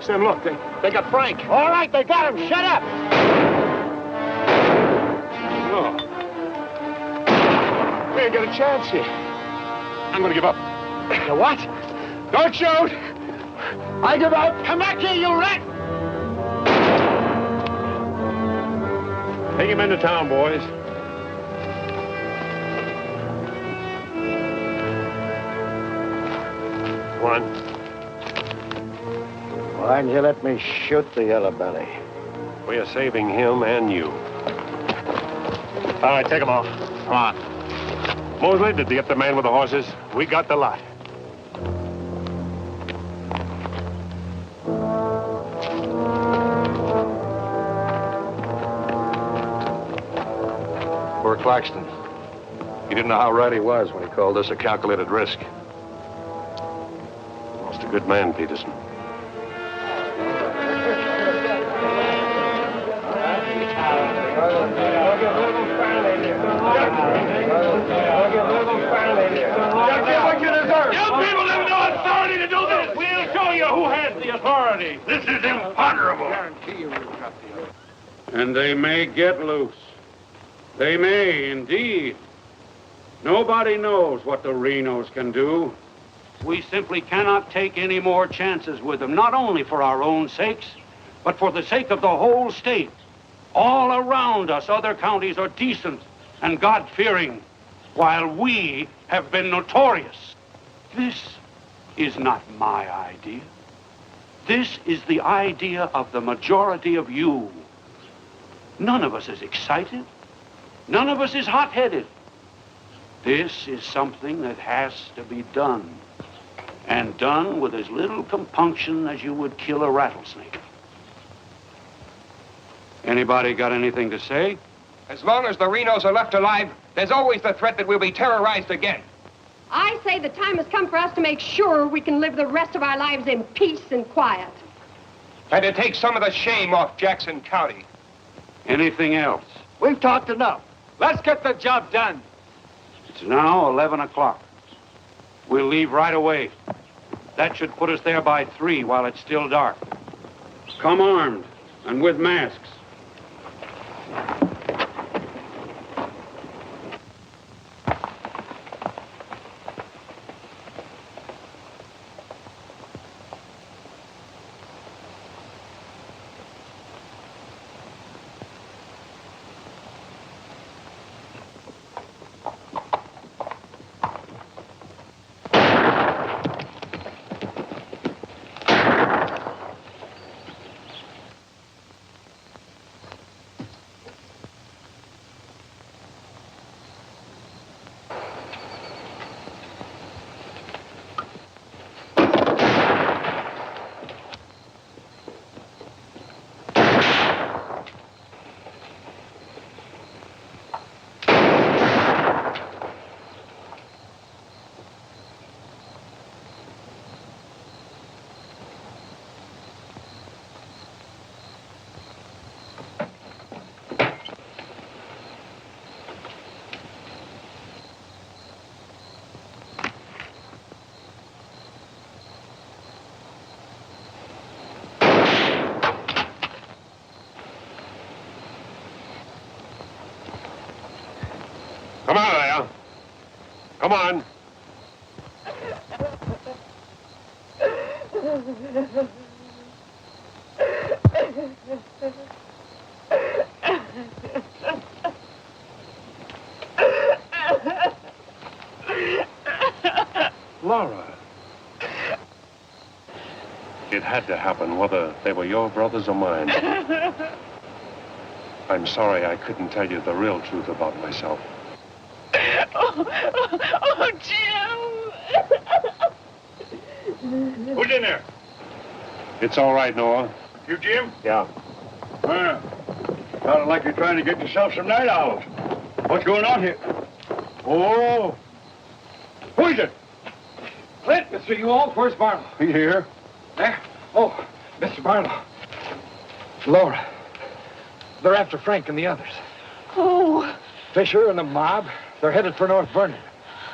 Sam, look, they got Frank. All right, they got him. Shut up. No. We ain't got a chance here. I'm gonna give up. You what? Don't shoot! I give up. Come back here, you rat. Take him into town, boys. One. Why didn't you let me shoot the yellow belly? We are saving him and you. All right, take him off. Come on. Mosley, did you get the man with the horses? We got the lot. Poor Claxton. He didn't know how right he was when he called this a calculated risk. Lost a good man, Peterson. This is imponderable. And they may get loose. They may, indeed. Nobody knows what the Renos can do. We simply cannot take any more chances with them, not only for our own sakes, but for the sake of the whole state. All around us, other counties are decent and God-fearing, while we have been notorious. This is not my idea. This is the idea of the majority of you. None of us is excited. None of us is hot-headed. This is something that has to be done, and done with as little compunction as you would kill a rattlesnake. Anybody got anything to say? As long as the Renos are left alive, there's always the threat that we'll be terrorized again. I say the time has come for us to make sure we can live the rest of our lives in peace and quiet. And to take some of the shame off Jackson County. Anything else? We've talked enough. Let's get the job done. It's now 11 o'clock. We'll leave right away. That should put us there by 3 while it's still dark. Come armed and with masks. Come out of there. Come on. Laura. It had to happen, whether they were your brothers or mine. I'm sorry I couldn't tell you the real truth about myself. Oh, Jim! Who's in there? It's all right, Noah. You, Jim? Yeah. Sounded like you're trying to get yourself some night owls. What's going on here? Oh. Who is it? Clint, Mr. Ewald, where's Barlow? He's here. There? Oh, Mr. Barlow. Laura. They're after Frank and the others. Oh. Fisher and the mob. They're headed for North Vernon.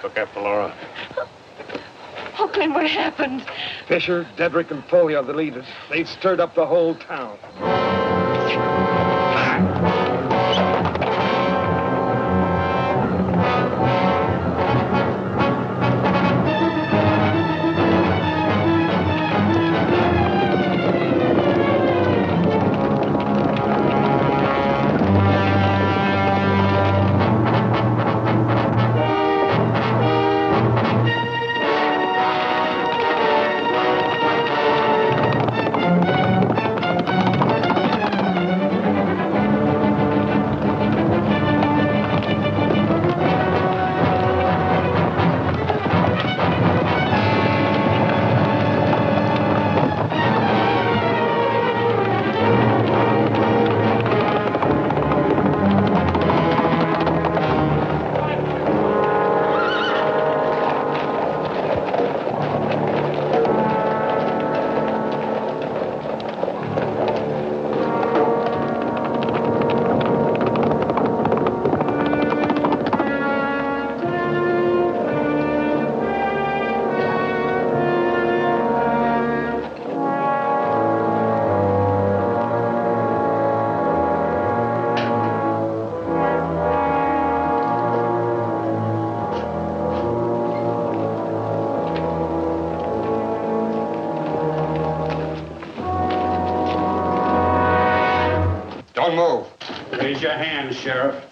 Look after Laura. Oh, Clint, what happened? Fisher, Dedrick, and Foley are the leaders. They've stirred up the whole town. Don't move. Raise your hand, Sheriff.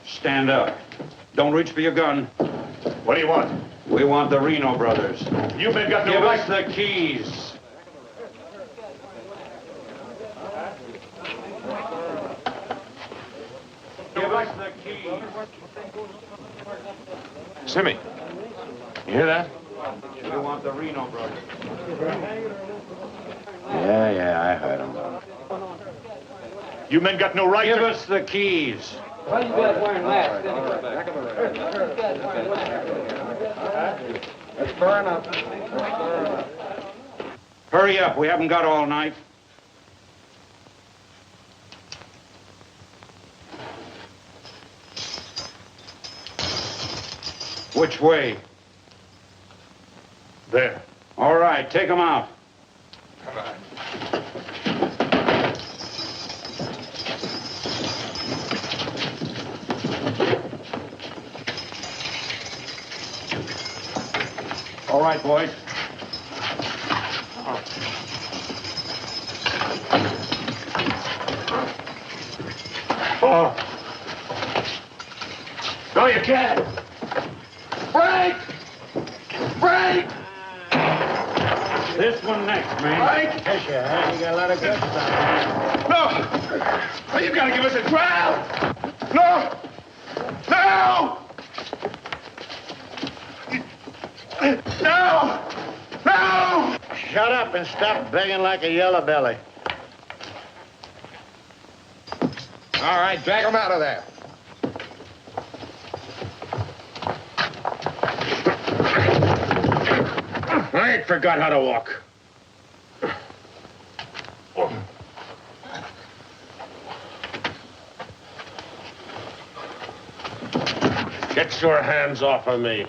Stand up. Don't reach for your gun. What do you want? We want the Reno brothers. You men got no Give right. us the keys. Give us the keys. Simmy, you hear that? We want the Reno brothers. Yeah, I heard him. You men got no right. Give us the keys. Why you guys wearing masks? That's far enough. Hurry up. We haven't got all night. Which way? There. All right, take them out. Come on. All right, boys. Oh. No, you can't. Frank! Frank! This one next, man. Frank! Fisher, huh? You got a lot of good stuff. No! You gotta give us a trial! No! No! No! No! Shut up and stop begging like a yellow belly. All right, drag him out of there. I ain't forgot how to walk. Get your hands off of me.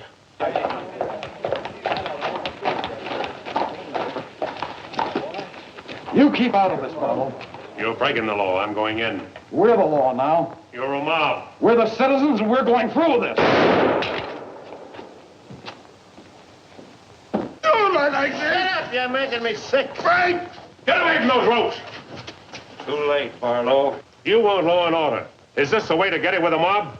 You keep out of this, Barlow. You're breaking the law. I'm going in. We're the law now. You're a mob. We're the citizens, and we're going through with this. Don't like that! You're making me sick. Frank! Get away from those ropes! Too late, Barlow. You want law and order. Is this the way to get it with the mob?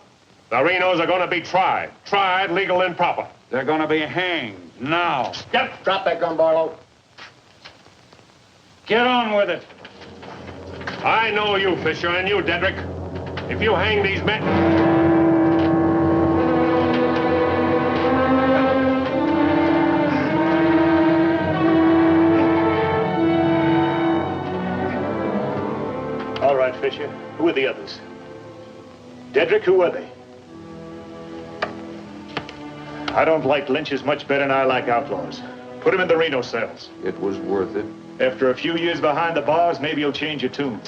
The Renos are going to be tried. Tried, legal, and proper. They're going to be hanged now. Drop that gun, Barlow. Get on with it. I know you, Fisher, and you, Dedrick. If you hang these men... All right, Fisher. Who are the others? Dedrick, who are they? I don't like lynches much better than I like outlaws. Put them in the Reno cells. It was worth it. After a few years behind the bars, maybe you'll change your tune.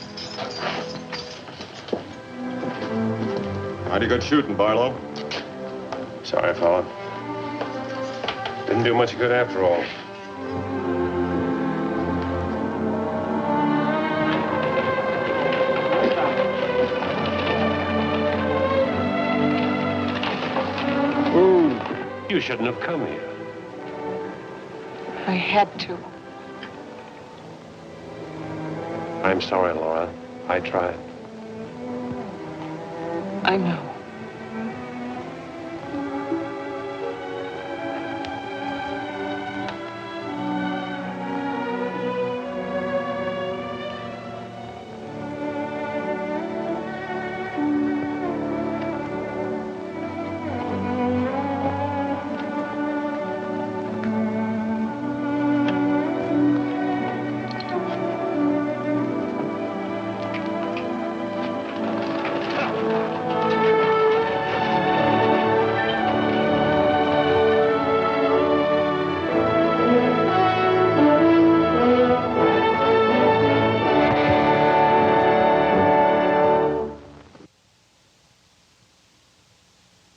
Mighty good shooting, Barlow. Sorry, fella. Didn't do much good after all. You shouldn't have come here. I had to. I'm sorry, Laura. I tried. I know.